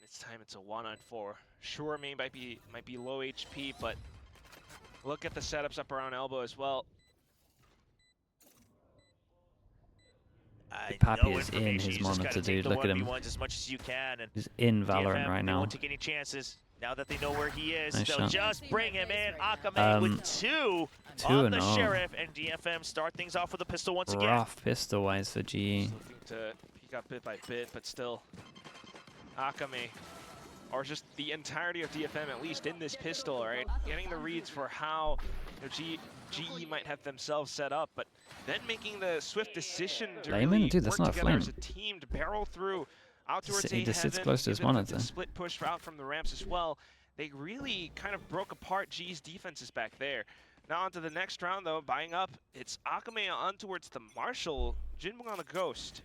This time it's a 1-on-4. Sure, May might be low HP, but look at the setups up around elbow as well. Pappy is in his monitor, dude. Look at him. As much as you can, and He's in Valorant DFM, right they now. won't take any chances. Now that they know where he is, Nice they'll shot. just bring him in. Akame with 2 on the 2-0. Sheriff, and DFM start things off with a pistol once again. Rough pistol-wise for GE. Looking to peek up bit by bit, but still, Akame, or just the entirety of DFM at least in this pistol, right? Getting the reads for how GE might have themselves set up, but then making the swift decision to Flamin'? really Dude, that's work not together as flame. a team to barrel through out towards He just sits A-Heaven, close to his give them monitor. the split push out from the ramps as well. They really kind of broke apart GE's defenses back there. Now on to the next round though, buying up, it's Akame on towards the Marshall, Jinbung on the Ghost.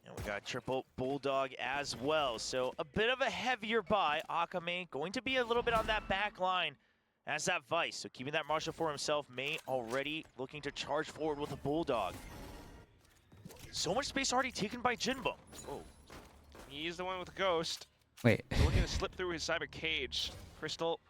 And we got triple Bulldog as well. So a bit of a heavier buy. Akame going to be a little bit on that back line as that Vice. So keeping that Marshall for himself. May already looking to charge forward with a Bulldog. So much space already taken by Jinbung. Oh, he's the one with the Ghost. Wait. Looking to slip through his cyber cage. Crystal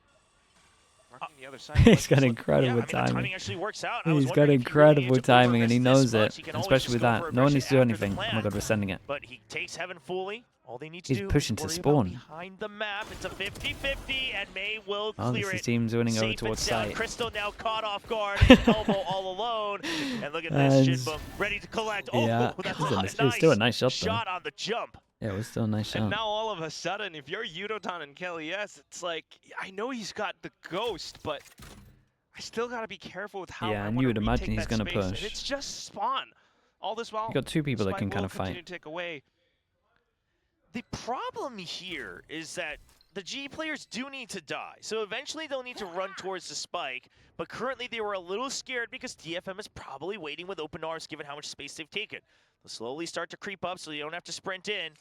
marking the other side. He's got incredible The timing timing. actually works out. He's got incredible timing and he knows it, especially with that. No one needs to do anything. Oh my god, we're sending it. But he takes Heaven fully. All they need to He's do pushing is to worry spawn. about behind the map. It's a 50-50, and May will Oh, clear this is it. team's winning over Safe towards and sound. site. Crystal now caught off guard. Elbow all alone. And look at this, Jinbung ready to collect. Oh, Yeah, that's it was still a nice shot though. shot on the jump. Yeah, it was still a nice shot. And now all of a sudden, if you're Yudotan and Kelly S, it's like, I know he's got the Ghost, but I still got to be careful with how Yeah, I and wanna you would imagine retake he's that gonna space. And push. it's just spawn. All this while, You got 2 people that Spike can will kind of continue fight. to take away. The problem here is that the G players do need to die. So eventually they'll need to run towards the spike, but currently they were a little scared because DFM is probably waiting with open arms given how much space they've taken. They'll slowly start to creep up so you don't have to sprint in.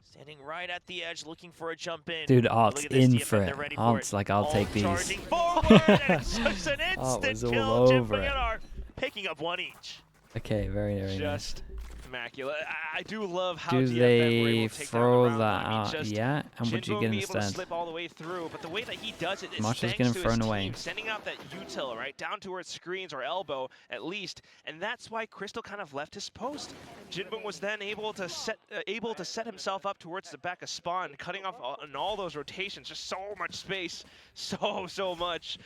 Standing right at the edge looking for a jump in. Dude, Look Art's at this, in DFM, for they're it. ready for Art's it. like, I'll All take these. charging forward, and it's just an Art instant was kill. all over Jinbung it. and Art picking up 1 each. Okay, very, very nice. Just immaculate. I do love how Do DFM were they able to take throw down the round. that I mean, out just yet? And would you Jinbung get be able to instead? slip all the way through, but the way that he does it is Marshall's thanks getting to thrown his away. team, sending out that util, right, down towards screens or elbow at least, and that's why Crystal kind of left his post. Jinbung was then able to set himself up towards the back of spawn, cutting off on all those rotations, just so much space, so much.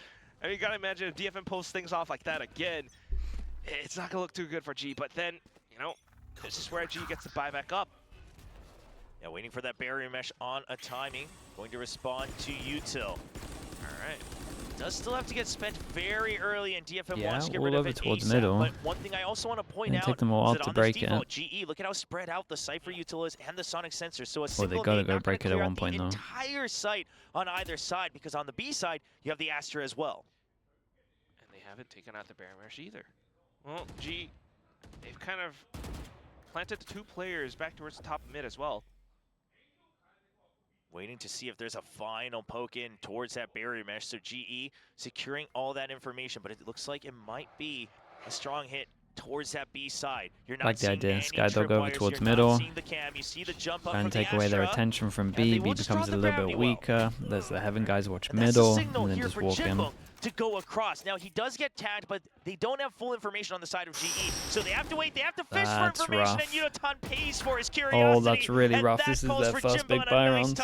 I mean, you gotta imagine if DFM pulls things off like that again, it's not gonna look too good for G, but then, you know, this is where G gets the buyback up. Yeah, waiting for that barrier mesh on a timing. Going to respond to util. All right. Does still have to get spent very early, and DFM Yeah, wants to get all rid of over it towards ASAP. middle. But one thing I also want to point It'll out take them a while is that to on break this it. default, GE, look at how spread out the Cypher util is and the Sonic sensor. So a Well, single they gotta nade go not gonna break it at clear one out point the though. entire site on either side, because on the B side, you have the Astra as well. And they haven't taken out the Bear Mesh either. Well, G, they've kind of planted 2 players back towards the top of mid as well. Waiting to see if there's a final poke in towards that barrier mesh. So GE securing all that information, but it looks like it might be a strong hit towards that B side. You're not like the idea. Skydog over towards You're middle. the cam. You see the jump up Try and from take away their Astra. attention from B. B becomes a little bit weaker. There's the Heaven guys watch middle, and then just walk in. To go across. Now he does get tagged, but they don't have full information on the side of GE, so they have to wait. They have to fish for information, rough. and Unoton pays for his curiosity. Oh, that's really rough. This is their first big buy round.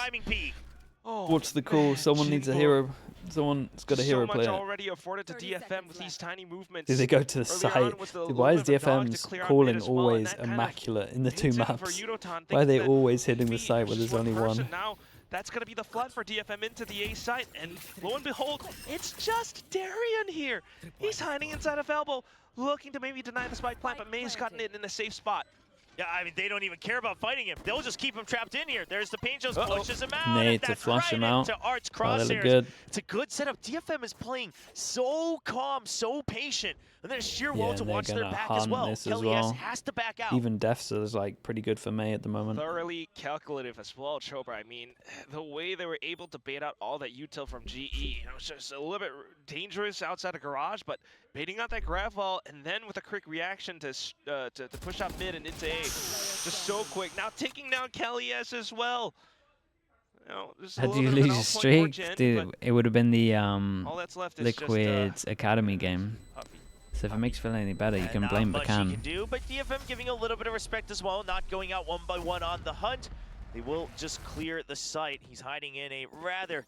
What's the call? Someone needs a hero. Someone's got a hero player. So much already afforded to DFM with these tiny movements. Do they go to the site? Why is DFM's calling always immaculate in the 2 maps? Why are they always hitting the site where there's only one? Now, that's going to be the flood for DFM into the A site, and lo and behold, it's just Darian here. He's hiding inside of elbow, looking to maybe deny the spike plant, but May's gotten it in a safe spot. Yeah, I mean, they don't even care about fighting him. They'll just keep him trapped in here. There's the paint, just pushes him out. Nate to flush him out. Art's crosshairs. Good. It's a good setup. DFM is playing so calm, so patient, and then a sheer will to watch their back as well. Kelly has to back out. Even Defs is like pretty good for May at the moment. Thoroughly calculative as well, Chopra. I mean, the way they were able to bait out all that util from GE, it was just a little bit dangerous outside the garage, but baiting out that grab wall and then with a quick reaction to push out mid and into A, just so quick. Now taking down Kelly S as well. Had you lose your streak, dude, it would have been the Liquid Academy game. So if it makes you feel any better, you can blame Bacan. But DFM giving a little bit of respect as well, not going out 1 by 1 on the hunt. They will just clear the site. He's hiding in a rather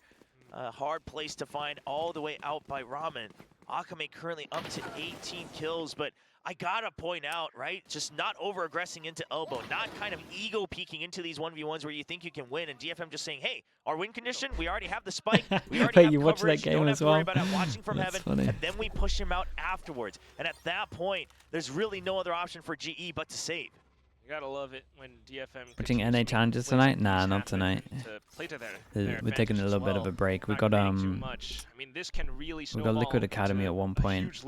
hard place to find all the way out by Ramen. Akame currently up to 18 kills, but I gotta point out, right, just not over-aggressing into elbow, not kind of ego peeking into these 1v1s where you think you can win, and DFM just saying, hey, our win condition, we already have the spike, we already have you watch coverage, that game don't as have to well. worry about it, watching from heaven, funny. and then we push him out afterwards. And at that point, there's really no other option for GE but to save. You gotta love it when DFM. Watching NA challenges tonight? Nah, not tonight. We're taking a little bit of a break. We got Liquid Academy at one point.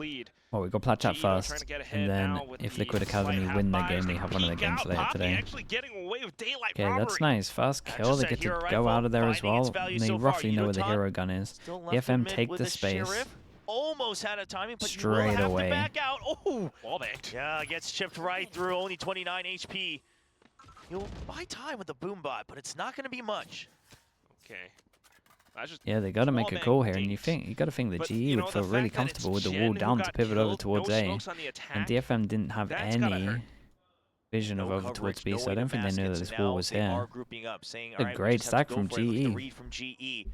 Well, we got Plat Chat first, and then if Liquid Academy win their game, we have one of the games later today. Okay, that's nice. Fast kill. They get to go out of there as well. And they roughly know where the hero gun is. DFM take the space. Almost had a timing, but straight you will have away. To back out. Oh, wallbang. Yeah, gets chipped right through. Only 29 HP. He'll buy time with the boom bot, but it's not going to be much. Okay. Yeah, they got to make a call here, and you got to think that GE would feel really comfortable with the wall down to pivot over towards A, and DFM didn't have any vision of over towards B, so I don't think they knew that this wall was here. A great stack from GE.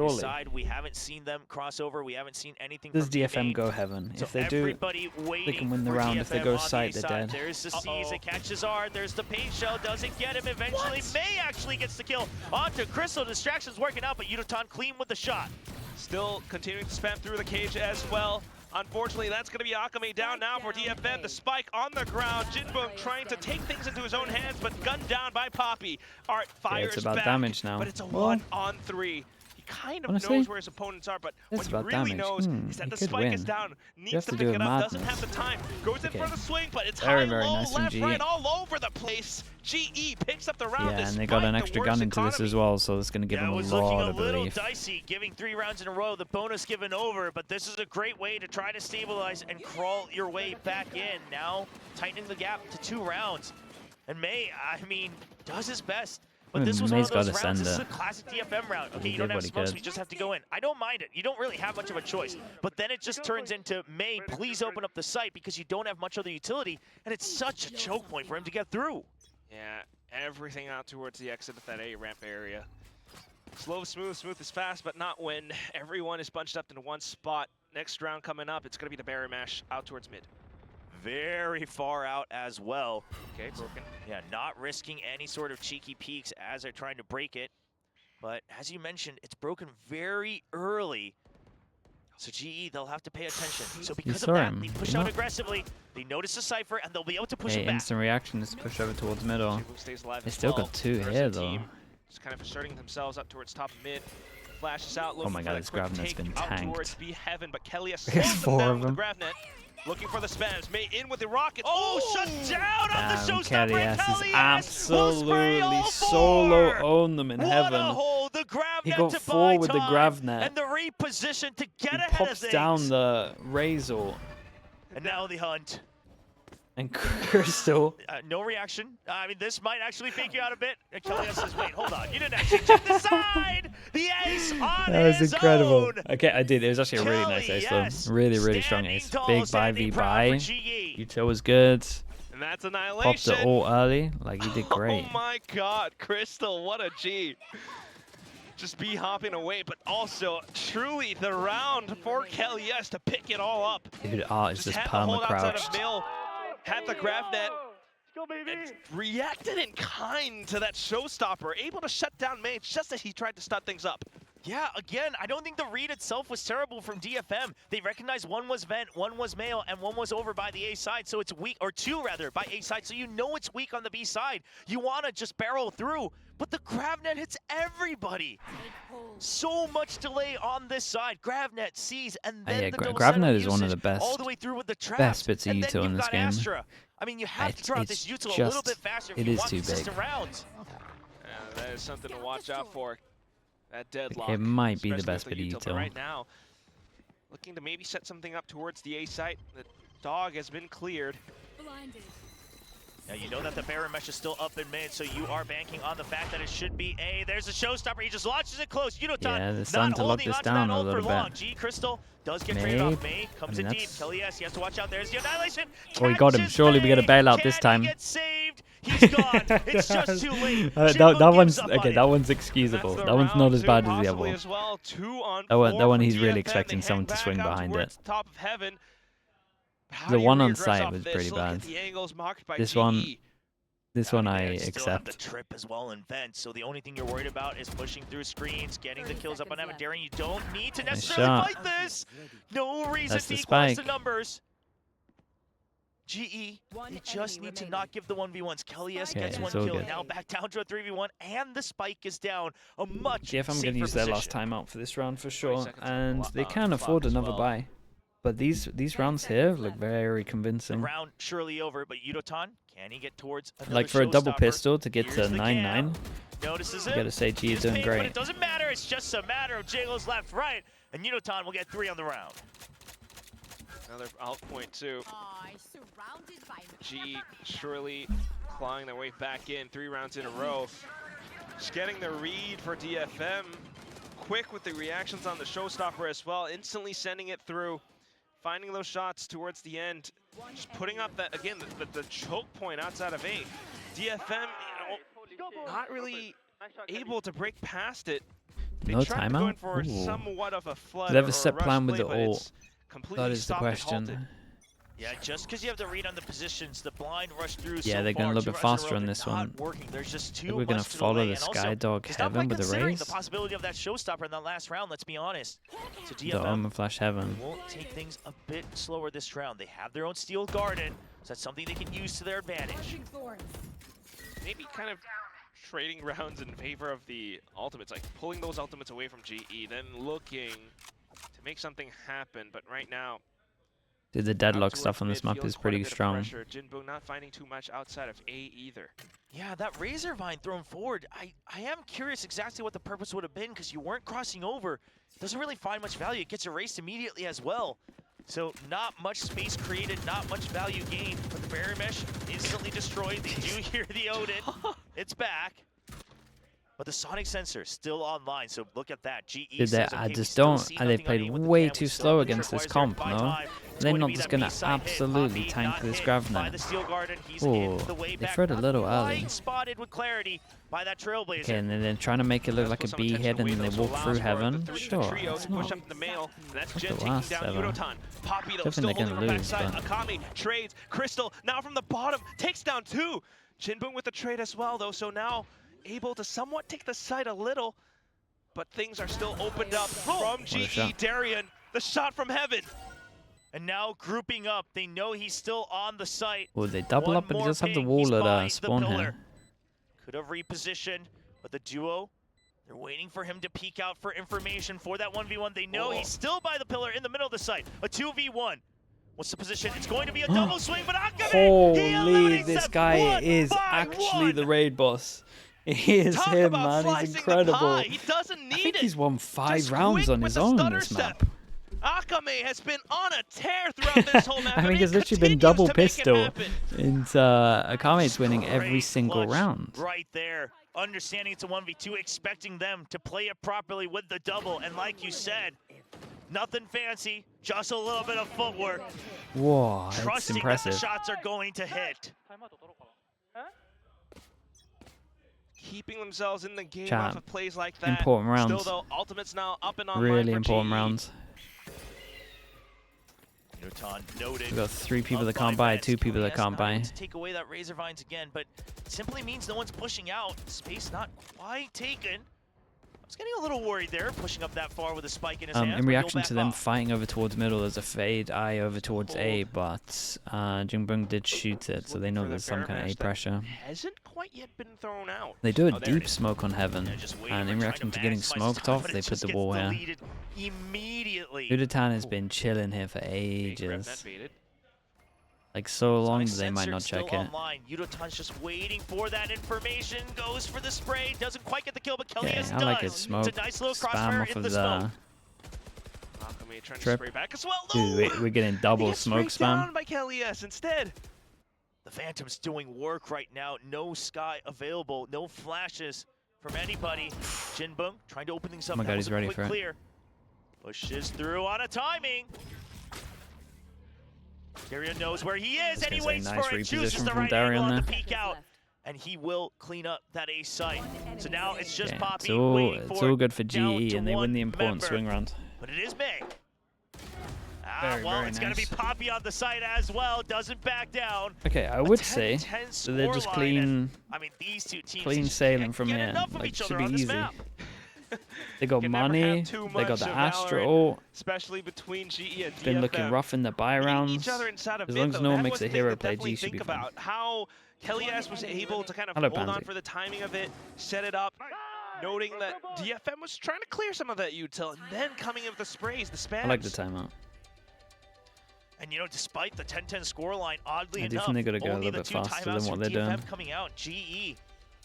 Side, we haven't seen them cross over. We haven't seen anything. Does from DFM go heaven? So if they do, they can win the round. If they go site, they're dead. There's the C's, it catches R. There's the paint shell, doesn't get him. Eventually, May actually gets the kill. Onto Crystal, distraction's working out, but Unoton clean with the shot. Still continuing to spam through the cage as well. Unfortunately, that's going to be Akame down now for DFM. The spike on the ground. Jinboom trying to take things into his own hands, but gunned down by Poppy. Art fires it's about back, damage now. But it's a 1-on-3. Kind of knows where his opponents are, but what he really knows is that the spike is down, needs to pick it up, doesn't have the time, goes in for the swing, but it's high, low, nice left, right, all over the place. GE picks up the round. Yeah, and they got an extra gun into this as well, so it's going to give them a lot of looking a little belief. dicey, giving 3 rounds in a row, the bonus given over, but this is a great way to try to stabilize and crawl your way back in. Now, tightening the gap to 2 rounds. And May, I mean, does his best. But this was one of those rounds. This is a classic DFM round. Okay, you don't have smokes, we just have to go in. I don't mind it. You don't really have much of a choice. But then it just turns into, May, please open up the site because you don't have much other utility, and it's such a choke point for him to get through. Yeah, everything out towards the exit of that A ramp area. Slow, smooth is fast, but not when everyone is bunched up in one spot. Next round coming up, it's going to be the barrier mash out towards mid. Very far out as well. Okay, broken. Yeah, not risking any sort of cheeky peeks as they're trying to break it. But as you mentioned, it's broken very early. So GE, they'll have to pay attention. So because of that, they push out aggressively. They notice the Cypher, and they'll be able to push him back. Instant reaction is to push over towards middle. They still got 2 here, though. Just kind of asserting themselves up towards top of mid. Flashes out. Oh my god, this grab net's been tanked. Towards B Heaven, but Kelly has 4 of them. Grab net. Looking for the spams. May in with the rockets. Oh, shut down on the showstopper. Kelly's is absolutely solo own them in heaven. The grab He net got to 4 buy with the time, grab net. and the reposition to get He ahead of pops things. down the Razor. And now the hunt. And Crystal. No reaction. I mean, this might actually fake you out a bit. Kelly says, wait, hold on. You didn't actually check the side. The ace on That was his incredible. own. Okay, I did. It was actually a really nice ace, though. Really, really strong ace. Big buy v buy. Util was good. And that's annihilation. Popped it all early. Like, he did great. Oh my god, Crystal, what a G. Just be hopping away, but also truly the round for Kelly to pick it all up. Dude, Art is just perma crouched. Had the grab net, and reacted in kind to that showstopper, able to shut down Mage just as he tried to start things up. Yeah, again, I don't think the read itself was terrible from DFM. They recognized one was vent, one was male, and one was over by the A side, so it's weak, or two rather, by A side, so you know it's weak on the B side. You want to just barrel through, but the Gravnet hits everybody. So much delay on this side. Gravnet sees, and then the Gravnet is one of the best, all the way through with the traps, best bits of util in this game. Astra. I mean, you have to drop this util a little bit faster if you want consistent rounds. That is something to watch out for. That deadlock. It might be the best bit of util. Right now, looking to maybe set something up towards the A site. The dog has been cleared. Blinded. Now you know that the Baron Mesh is still up in mid, so you are banking on the fact that it should be A. There's a showstopper. He just launches it close. Unotan yeah, there's time to lock this down a little bit. G Crystal does get traded off. May comes in deep. Kelly he has to watch out. There's the annihilation. Oh, he got him. Surely we get a bailout this time. Get saved. He's gone. It's just too late. That one's okay. That one's excusable. That one's not as bad as the other one. That one he's really expecting someone to swing behind it. Top of heaven. The one on site was pretty bad. This one I accept. The trip as well in vent, so the only thing you're worried about is pushing through screens, getting the kills up on Evan. Daring, you don't need to necessarily fight this. No reason to equalize the numbers. GE, they just need to not give the 1v1s. Kelly gets one kill, now back down to a 3v1, and the spike is down. A much DFM going to use their last timeout for this round for sure, and they can afford another buy. But these rounds here look very convincing. The round surely over, but Unotan, can he get towards another like for a double pistol to get to 9-9? Notices it. You gotta say, G is doing great. It doesn't matter. It's just a matter of Jago's left, right, and Unotan will get 3 on the round. Another out point too. G surely clawing their way back in 3 rounds in a row. Just getting the read for DFM. Quick with the reactions on the showstopper as well. Instantly sending it through. Finding those shots towards the end. Just putting up that, again, the choke point outside of A. DFM, not really able to break past it. They no tried timeout? Going for somewhat of a flood. Do they have a set plan with the ult? That is the stopped question. Yeah, just because you have to read on the positions, the blind rush through. Yeah, they're going a little bit faster on this one. There's just too we're going to follow the Skydog Heaven with the raise. The possibility of that showstopper in that last round, let's be honest. So the Omen Flash Heaven won't take things a bit slower this round. They have their own Steel Garden, so that's something they can use to their advantage. Maybe kind of trading rounds in favor of the ultimates, like pulling those ultimates away from GE, then looking to make something happen. But right now, dude, the deadlock stuff on this map is pretty strong. Jinbu not finding too much outside of A either. Yeah, that Razor Vine thrown forward, I am curious exactly what the purpose would have been, because you weren't crossing over. It doesn't really find much value. It gets erased immediately as well. So not much space created, not much value gained. But the Barrier Mesh instantly destroyed. They do hear the Odin. It's back. But the Sonic Sensor still online, so look at that. GE dude, says, I just don't. They played way too slow against this comp, no? They're not just going to absolutely tank this Gravnet. Oh, they threw it a little early. Spotted with clarity by that Trailblazer. Okay, and then they're trying to make it look like a B hit, and then they walk through Heaven. Sure, it's not the last ever. I think they're going to lose, but... Akami trades. Crystal now from the bottom takes down 2. Jinboon with the trade as well, though, so now able to somewhat take the side a little, but things are still opened up from GE. Darien, the shot from Heaven. And now grouping up, they know he's still on the site. Will they double up and just have the wall at spawn here? Could have repositioned, but the duo, they're waiting for him to peek out for information for that 1v1. They know he's still by the pillar in the middle of the site. A 2v1. What's the position? It's going to be a double swing, but Akame, holy, this guy is actually the raid boss. He is him, man. He's incredible. He doesn't need I think he's won 5 rounds on his own in this map. Akame has been on a tear throughout this whole map. I mean, he's literally been double pistol. And Akame's winning every single round. Right there. Understanding it's a 1v2, expecting them to play it properly with the double. And like you said, nothing fancy, just a little bit of footwork. Whoa, that's Trusting impressive. that the shots are going to hit. Keeping themselves in the game Chat. off of plays like that. Important rounds. Still, though, Ultimate's now up and online Really for important GE. rounds. Noted. We've got 3 people that can't buy, 2 people that can't buy. To take away that Razor Vines again, but it simply means no one's pushing out. Space not quite taken. I was getting a little worried there, pushing up that far with a spike in his hands. In reaction to them fighting over towards middle, there's a fade eye over towards A, but Jingbung did shoot it, so they know there's some kind of A pressure. Hasn't quite yet been thrown out. They do a deep smoke on Heaven, and in reaction to getting smoked off, they put the wall here. Immediately. Udatan has been chilling here for ages. Like so long that they might not check it. Udotan's just waiting for that information. Goes for the spray. Doesn't quite get the kill, but Kellyas I like his smoke. It's a nice little Spam crossfire off in of the smoke. Trip. Back as well. Dude, we're getting double smoke spam. Down by Kellyas instead. The Phantom's doing work right now. No sky available. No flashes from anybody. Jinbung trying to open things up. Oh my god, he's ready for it. Pushes through on a timing. Darian knows where he is, and he waits for it. Chooses the right angle to peek out, and he will clean up that A site. So now it's just Poppy waiting for it. It's all good for GE, and they win the important swing round. But it is May. Well, it's going to be Poppy on the site as well. Doesn't back down. Okay, I would say so they're just clean, I mean, these two teams clean sailing from here. Like, should be easy. They got money, they got the Astro, especially between GE and DFM. Been looking rough in the buy rounds. As long as no one makes a hero play, G should be fine. How Kellyas was able to kind of hold on for the timing of it, set it up, noting that DFM was trying to clear some of that util, and then coming in with the sprays, the spams. I like the timeout. And you know, despite the 10-10 scoreline, oddly enough, I do think they got to go a little bit faster than what they're doing. Coming out, GE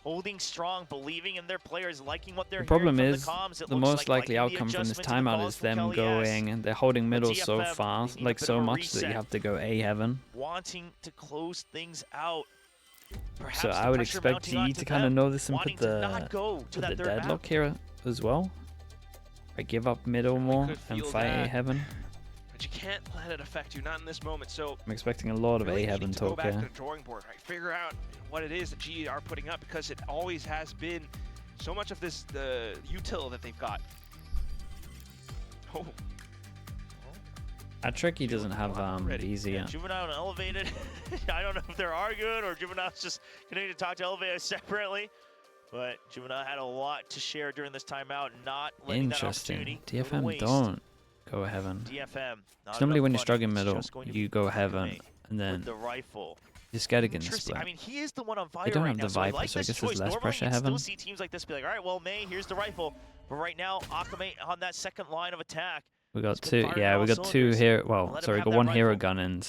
holding strong, believing in their players, liking what they're The problem hearing is, from the comms. the most likely outcome from this timeout is them going, and they're holding middle so fast, like so much that you have to go A Heaven. Wanting to close things out. Perhaps so I would expect GE to kind of know this and put the deadlock here as well. I give up middle more and fight A Heaven. But you can't let it affect you, not in this moment. So I'm expecting a lot of A Heaven talk go back here. to the drawing board, right? Figure out what it is that GE are putting up, because it always has been so much of this the util that they've got. Oh. That tricky doesn't have easy. Yeah, Juvenile and Elevated. I don't know if they're arguing or Juvenile's just continuing to talk to Elevated separately. But Juvenile had a lot to share during this timeout, not letting that opportunity DFM don't go Heaven. DFM. Normally when you're struggling middle, you go Heaven, and then the rifle. You're scared against split. I mean, he is the one on fire. They don't right have now, the Viper, so I guess there's less pressure Heaven. Still see teams like this be like, all right, well, May, here's the rifle. But right now, Akame on that second line of attack. We got two. Yeah, we got two here. Well, sorry, we got one hero gun, and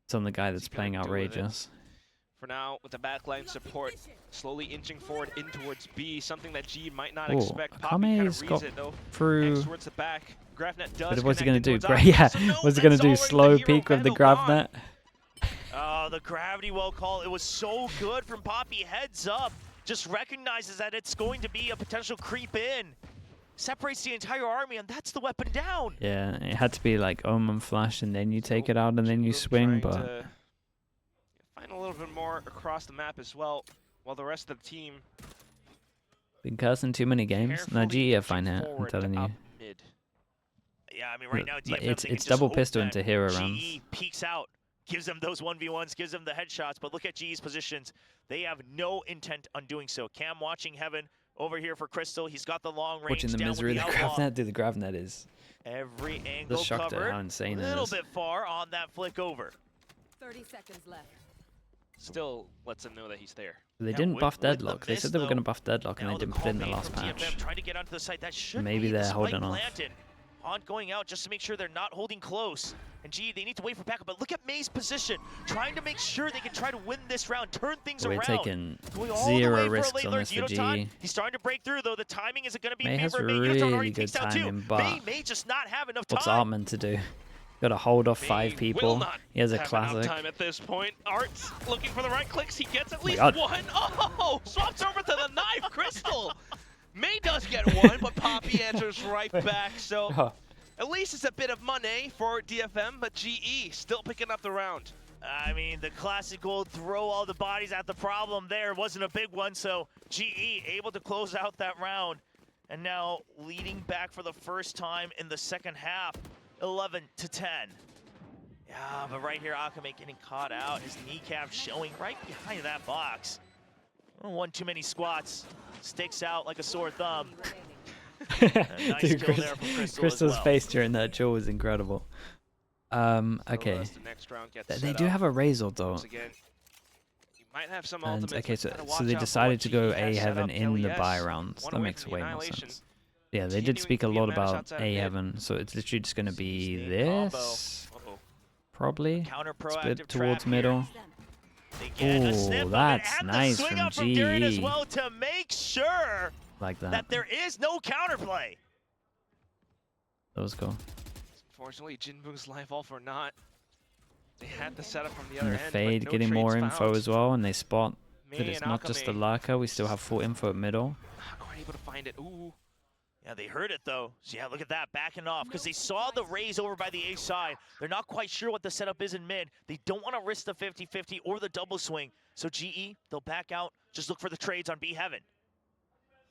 it's on the guy that's playing outrageous. For now, with the backline support slowly inching forward in towards B, something that G might not expect. Poppy kind of reads it though. Through. Towards the back. Gravnet does. But what's he gonna do? Yeah, what's he gonna do? Slow peek with the Gravnet? Oh, the gravity well call. It was so good from Poppy. Heads up. Just recognizes that it's going to be a potential creep in. Separates the entire army, and that's the weapon down. Yeah, it had to be like Omen Flash, and then you take it out, and then you swing, but. Find a little bit more across the map as well, while the rest of the team. Been cursing too many games. No, GE are fine here, I'm telling you. Yeah, I mean, right now, it's double pistol into hero rounds. GE peeks out, gives them those 1v1s, gives them the headshots, but look at GE's positions. They have no intent on doing so. Cam watching Heaven over here for Crystal. He's got the long range. Watching the misery of the Gravnet, dude, the Gravnet is. Every angle just shocked covered. At how insane a little bit far on that flick over. 30 seconds left. Still lets them know that he's there. They didn't buff Deadlock. They said they were going to buff Deadlock, and they didn't put it in the last patch. Trying to get onto the site. That should maybe they're holding off. Haunt going out just to make sure they're not holding close. And GE, they need to wait for backup, but look at May's position, trying to make sure they can try to win this round, turn things around. We're taking zero risks on this for GE. He's starting to break through, though. The timing isn't going to be May in has favor of May. really good timing, but May just not have enough what's time. Art meant to do? Got to hold off 5 people. He has a classic. Time at this point. Art's looking for the right clicks. He gets at least God. one. Oh, swaps over to the knife, Crystal. May does get one, but Poppy answers right back. So at least it's a bit of money for DFM, but GE still picking up the round. I mean, the classic old throw all the bodies at the problem there wasn't a big one, so GE able to close out that round. And now leading back for the first time in the second half, 11-10. Yeah, but right here, Akame getting caught out. His kneecap showing right behind that box. One too many squats. Sticks out like a sore thumb. Nice Dude, kill there from Crystal Crystal's as well. face during that jaw was incredible. Okay. So the next round gets They set do up. have a Razor though. Once again, you might have some And ultimates, okay, but so gotta so watch they out for what decided to go GE has A set Heaven up. in the LES, buy rounds. one That away makes from the way more Annihilation. sense. Yeah, they did Continuing speak a to be lot menace about outside A mid. Heaven, so it's literally just going to be Snake combo. this, Uh-oh. probably. Counter Split proactive towards trap middle. They get a Ooh, sniff of it, that's and nice the swing from out from Darren as GE. well to make sure Like that. that there is no counterplay. That was cool. Unfortunately, Jinboo's life all for naught. They had the setup from the other And the end, Fade but no getting more trades info found. as well, and they spot that May it's and not just the Akame Laka. We still have full info at middle. not quite able to find it. Ooh. Yeah, they heard it though. So yeah, look at that, backing off, because they saw the raise over by the A side. They're not quite sure what the setup is in mid. They don't want to risk the 50-50 or the double swing. So GE, they'll back out, just look for the trades on B Heaven.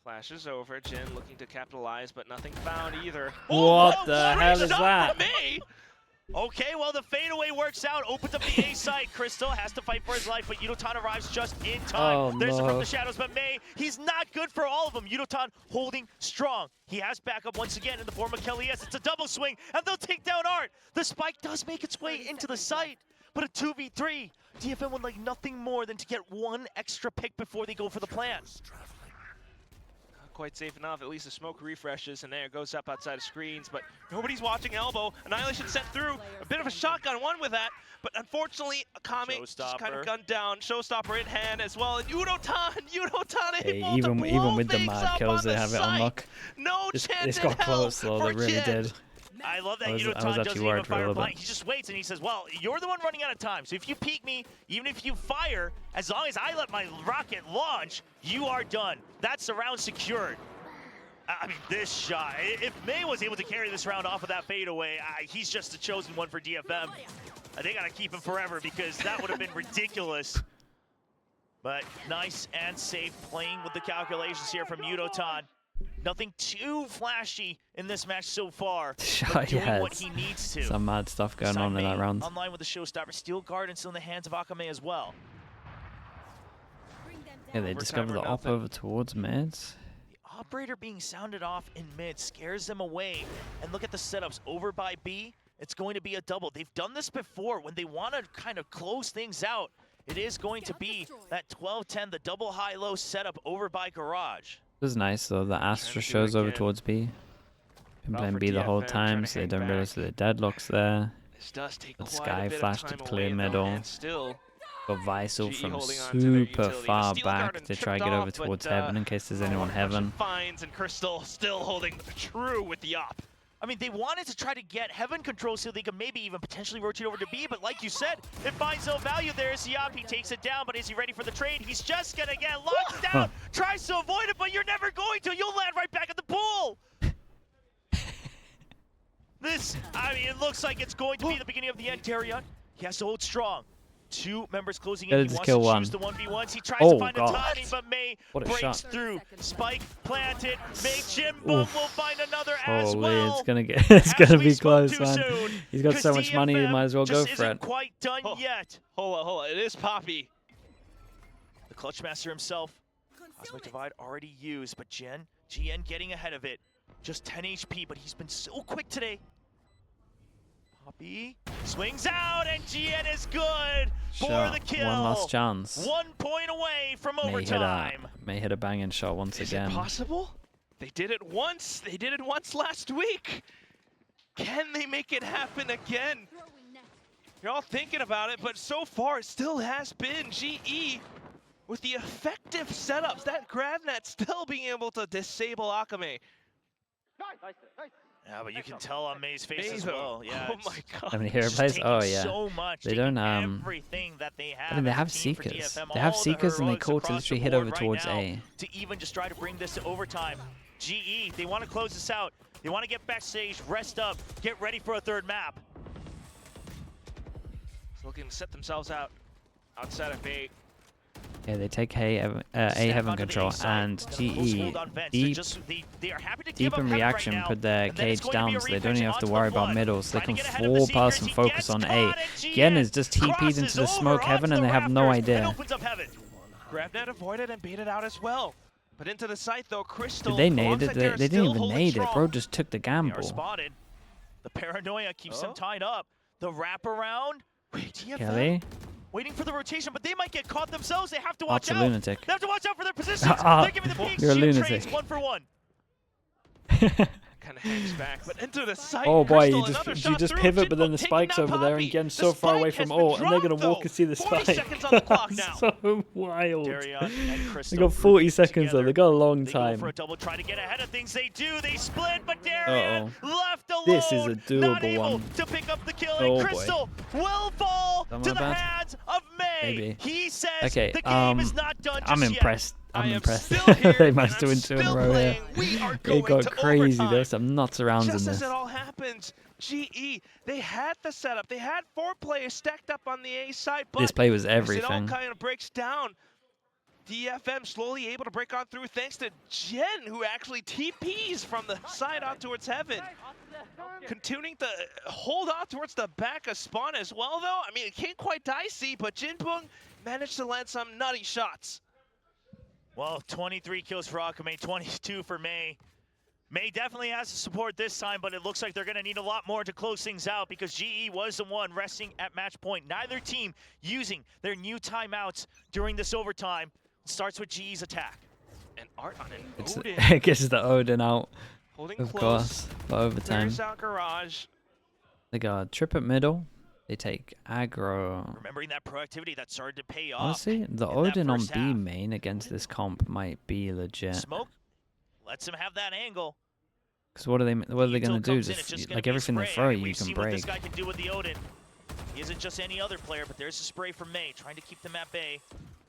Flashes over. Jin looking to capitalize, but nothing found either. What the Great hell is shot that? from May. Okay, well, the fadeaway works out. Opens up the A side. Crystal has to fight for his life, but Yudotan arrives just in time. Oh, There's it no. from the shadows, but May, he's not good for all of them. Yudotan holding strong. He has backup once again in the form of Kelly S. It's a double swing, and they'll take down Art. The spike does make its way into the site, but a 2v3. DFM would like nothing more than to get one extra pick before they go for the plant. Not quite safe enough. At least the smoke refreshes, and there it goes up outside of screens, but nobody's watching elbow. Annihilation sent through. A bit of a shotgun one with that, but unfortunately, Akame just kind of gunned down. Showstopper in hand as well, and Yudotan Hey, able to even blow with the things mad up kills, on they the have it on site. lock. No This chance in got hell close though, for they really Jin. did. I love that I was Yudotan actually doesn't worried even for a fire little blind. bit. He just waits and he says, well, you're the one running out of time. So if you peek me, even if you fire, as long as I let my rocket launch, you are done. That's the round secured. I mean, this shot, if May was able to carry this round off of that fadeaway, he's just the chosen one for DFM. They got to keep him forever because that would have been ridiculous. But nice and safe playing with the calculations here from Yudotan. Nothing too flashy in this match so far. But He doing what has he needs to. some mad stuff going on in that round. Online with the showstopper. Steel guard and still in the hands of Akame as well. Yeah, they Overtime discover or the op nothing. over towards mids. The operator being sounded off in mid scares them away. And look at the setups. Over by B, it's going to be a double. They've done this before when they want to kind of close things out. It is going to be that 12-10, the double high-low setup over by Garage. This is nice though. The Astra do it shows over again. towards B. Been Well, playing for B the whole DFM, time, trying to so they hang don't back. realize that the deadlock's there. This does take But quite Sky a bit flashed of to time clear away, though, middle. and still Got Visel GE from holding on to their super utility. far The Steel Guard back and to try tripped get over off, but, towards Heaven in case there's anyone Heaven. Finds and Crystal still holding true with the op. I mean, they wanted to try to get Heaven control so they could maybe even potentially rotate over to B, but like you said, it finds no value there. Siop, he takes it down, but is he ready for the trade? He's just gonna get locked down, tries to avoid it, but you're never going to. You'll land right back at the pool. This, I mean, it looks like it's going to be the beginning of the end, Darion. He has to hold strong. Two members closing in. Gotta He just wants kill to one. choose the 1v1s. He tries Oh, to find God. the timing, but May What a breaks shot. through. Spike planted. May Jim Bum will find another as Holy, well. it's gonna get, it's As gonna we be spoke close, too man. soon, He's got 'cause so much money, he DFM might as well go just for isn't it. quite done Oh. yet. Hold on. It is Poppy. The Clutch Master himself. Cosmic Divide already used, but GN getting ahead of it. Just 10 HP, but he's been so quick today. Poppy swings out, and GN is good for Shot. the kill. One last chance. 1 point away from May overtime. hit a banging shot once Is again. it possible? They did it once. They did it once last week. Can they make it happen again? You're all thinking about it, but so far it still has been GE with the effective setups. That grab net still being able to disable Akame. Yeah, but you can tell on May's face as well. Yeah. Oh my god. How many hero plays? Oh yeah. So much, they don't everything that they have. I mean, they have seekers. They have seekers, and they call to literally hit over towards A. To even just try to bring this to overtime. GE, they want to close this out. They want to get backstage, rest up, get ready for a third map. Looking to set themselves out outside of A. Yeah, they take A heaven control, and GE deep in reaction put their cage down, so they don't even have to worry about middle, so they can four-person focus on A. Gen is just TP'd into the smoke heaven, and they have no idea. Grab net avoided and baited out as well. But into the site though, Crystal. Did they nade it? They didn't even nade it, bro. Just took the gamble. Spotted. The paranoia keeps them tied up. The wraparound. Wait, Kelly. Waiting for the rotation, but they might get caught themselves. They have to watch out. Lunatic. They have to watch out for their positions. They're giving the pigs. You're a lunatic. 1 for 1. Kind of hangs back, but into the site. Oh boy, Crystal, you just pivot, but then the spike's over there and getting so far away from ult, and they're gonna walk and see the spike. On the clock now. So wild. They got 40 seconds though. They got a long time. For a double, try to get ahead of things. They do. They split, but Darian left alone. This is a doable one. To pick up the kill, and Crystal will fall to the hands of May. Maybe. He says okay, the game is not done just I'm impressed. I'm impressed. They managed to win 2 in a row here. It got crazy. There's some nuts around in this. this. Just as it all happens, GE, they had the setup. They had 4 players stacked up on the A side, but this play was it everything. all kind of breaks down. DFM slowly able to break on through thanks to Jen, who actually TPs from the side out towards heaven. Continuing to hold on towards the back of spawn as well, though. I mean, it came quite dicey, but Jinpung managed to land some nutty shots. Well, 23 kills for Akame, 22 for May. May definitely has the support this time, but it looks like they're going to need a lot more to close things out because GE was the one resting at match point. Neither team using their new timeouts during this overtime. Starts with GE's attack. And Art on an Odin. It gets the Odin out, Holding of close. course, for overtime. There's our garage. They got a trip at middle. They take aggro. Remembering that proactivity that started to pay off. Honestly, the Odin on B main against this comp might be legit. Smoke lets him have that angle. Because what are they going to do? Just like everything they throw, you can break. This guy can do with the Odin. He isn't just any other player, but there's a spray from May trying to keep them at bay.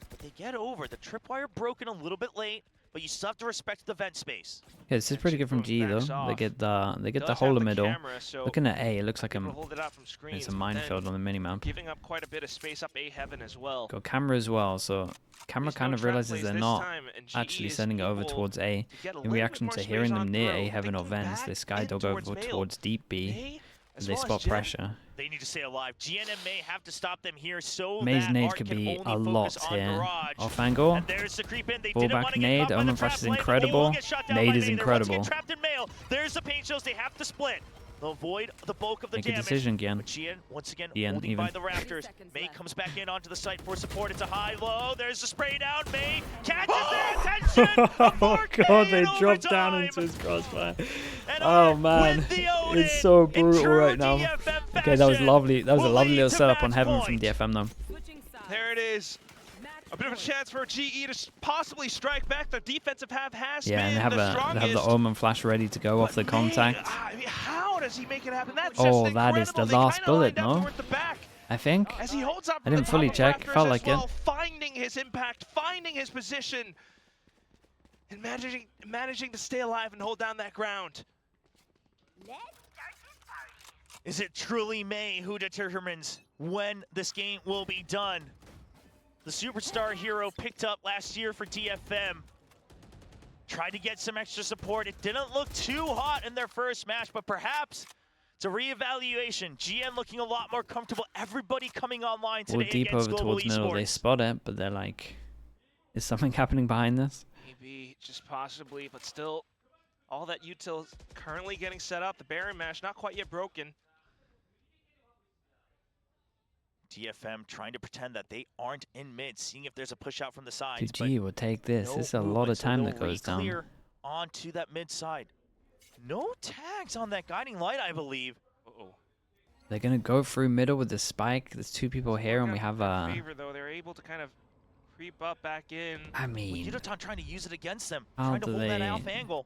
But they get over. The tripwire broken a little bit late, but you still have to respect the vent space. Yeah, this is pretty good from G though. They get the whole of middle. Looking at A, it looks like it's a minefield on the minimap. Giving up quite a bit of space up A heaven as well. Got camera as well, so camera kind of realizes they're not actually sending it over towards A. In reaction to hearing them near A heaven or vents, they skydog over towards deep B. They spot pressure. They need to stay alive. GN and May have to stop them here so May's that nade Art could can be only a focus lot on here. Garage. Off angle. And there's the creep in. They Full didn't back want to nade. get caught by the Omen trap Flash is lane, but they will incredible. get shot down Nade by is May. incredible. They're once again trapped in Mail. There's the paint shows. They have to split. They'll avoid the bulk of the Make a damage. decision again. But Gian, once again, Gian, holding even. by the rafters. May comes back in onto the site for support. It's a high-low. There's the spray down. May catches their attention. Oh god, they dropped down into his crossfire. Oh man, it's so brutal right now. Okay, that was lovely. That was a lovely little setup on heaven from DFM though. There it is. A bit of a chance for GE to possibly strike back. The defensive half has been and they have the Omen Flash ready to go off the contact. I mean, how does he make it happen? That's oh, just that is the last bullet, no? I think. As he holds up I didn't fully check. Felt like it. Finding his impact, finding his position, and managing to stay alive and hold down that ground. Is it truly May who determines when this game will be done? The superstar hero picked up last year for DFM. Tried to get some extra support. It didn't look too hot in their first match, but perhaps it's a reevaluation. GN looking a lot more comfortable. Everybody coming online today deep against over Global towards middle. They spot it, but they're like, is something happening behind this? Maybe, just possibly, but still, all that util currently getting set up. The Baron mash not quite yet broken. DFM trying to pretend that they aren't in mid, seeing if there's a push out from the sides. 2G will take this. It's a lot of time that goes down. Onto that mid side. No tags on that guiding light, I believe. Uh-oh. They're gonna go through middle with the spike. There's 2 people here, and we have favor, though. They're able to kind of creep up back in. I mean, Yudotan trying to use it against them, how trying to do hold that they? alpha angle.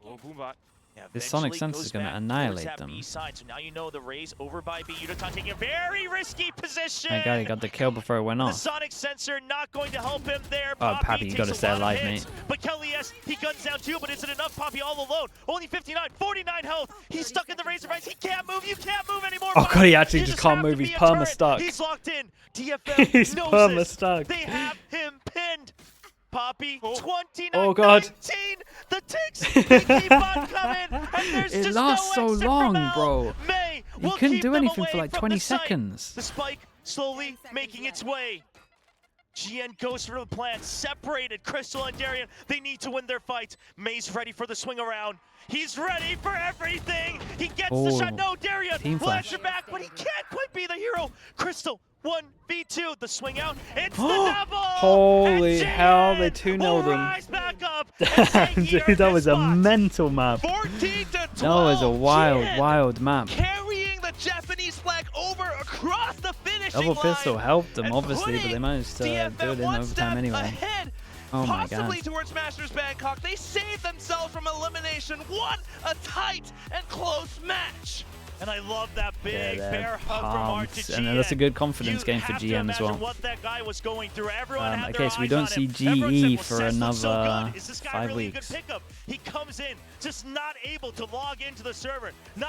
Oh, Boombot. Yeah, This Sonic eventually Sense is goes gonna back annihilate towards that them. B side, so now you know the Rays over by B. Yudotan taking a very risky position. My God, he got the kill before it went The off. Sonic sensor not going to help him there. Oh, Pappy, you takes gotta a stay lot of alive, hits, mate. But Kelly, yes, he guns down too, but is it enough? Poppy all alone. Only 59, 49 health. He's stuck in the Razor Vines. He can't move. You can't move anymore. Oh, Poppy. God, he actually You just can't have to move. be He's a turret. perma-stuck. He's locked in. DFM He's knows perma-stuck. this. They have him pinned. Poppy, 29, Oh, God. 19. The ticks, they keep on coming, and there's It just lasts no so exit long, from Al. bro. May You will couldn't keep do them anything for away like from 20 the site. seconds. The spike slowly making its way. GN goes for the plan, separated Crystal and Darian. They need to win their fight. May's ready for the swing around. He's ready for everything. He gets the shot. No, Darian Team will answer flash. back, but he can't quite be the hero. Crystal, 1v2, the swing out. It's the double. Holy And hell, they GN 2-0'd will them. rise back up and say, Damn, "Here dude, that is was a spot." mental map. 14 to 12. That was a wild, GN wild map. carrying the Japanese flag over across the finishing Double line. pistol helped them, and obviously, but they putting managed to DFM do it in one overtime step anyway. Ahead, Oh my possibly God. towards Masters Bangkok. They saved themselves from elimination. What a tight and close match. And I love that big Yeah, bear they're hug from Art to pumped. GN. And that's a good confidence game for You have to GN as well. imagine what that guy was going through. Everyone had their Okay, so we eyes don't on see him. Everyone GE said, "Well, for Seth looks so another good. Is this guy 5 really weeks. a good pickup?" He comes in, just not able to log into the server. Not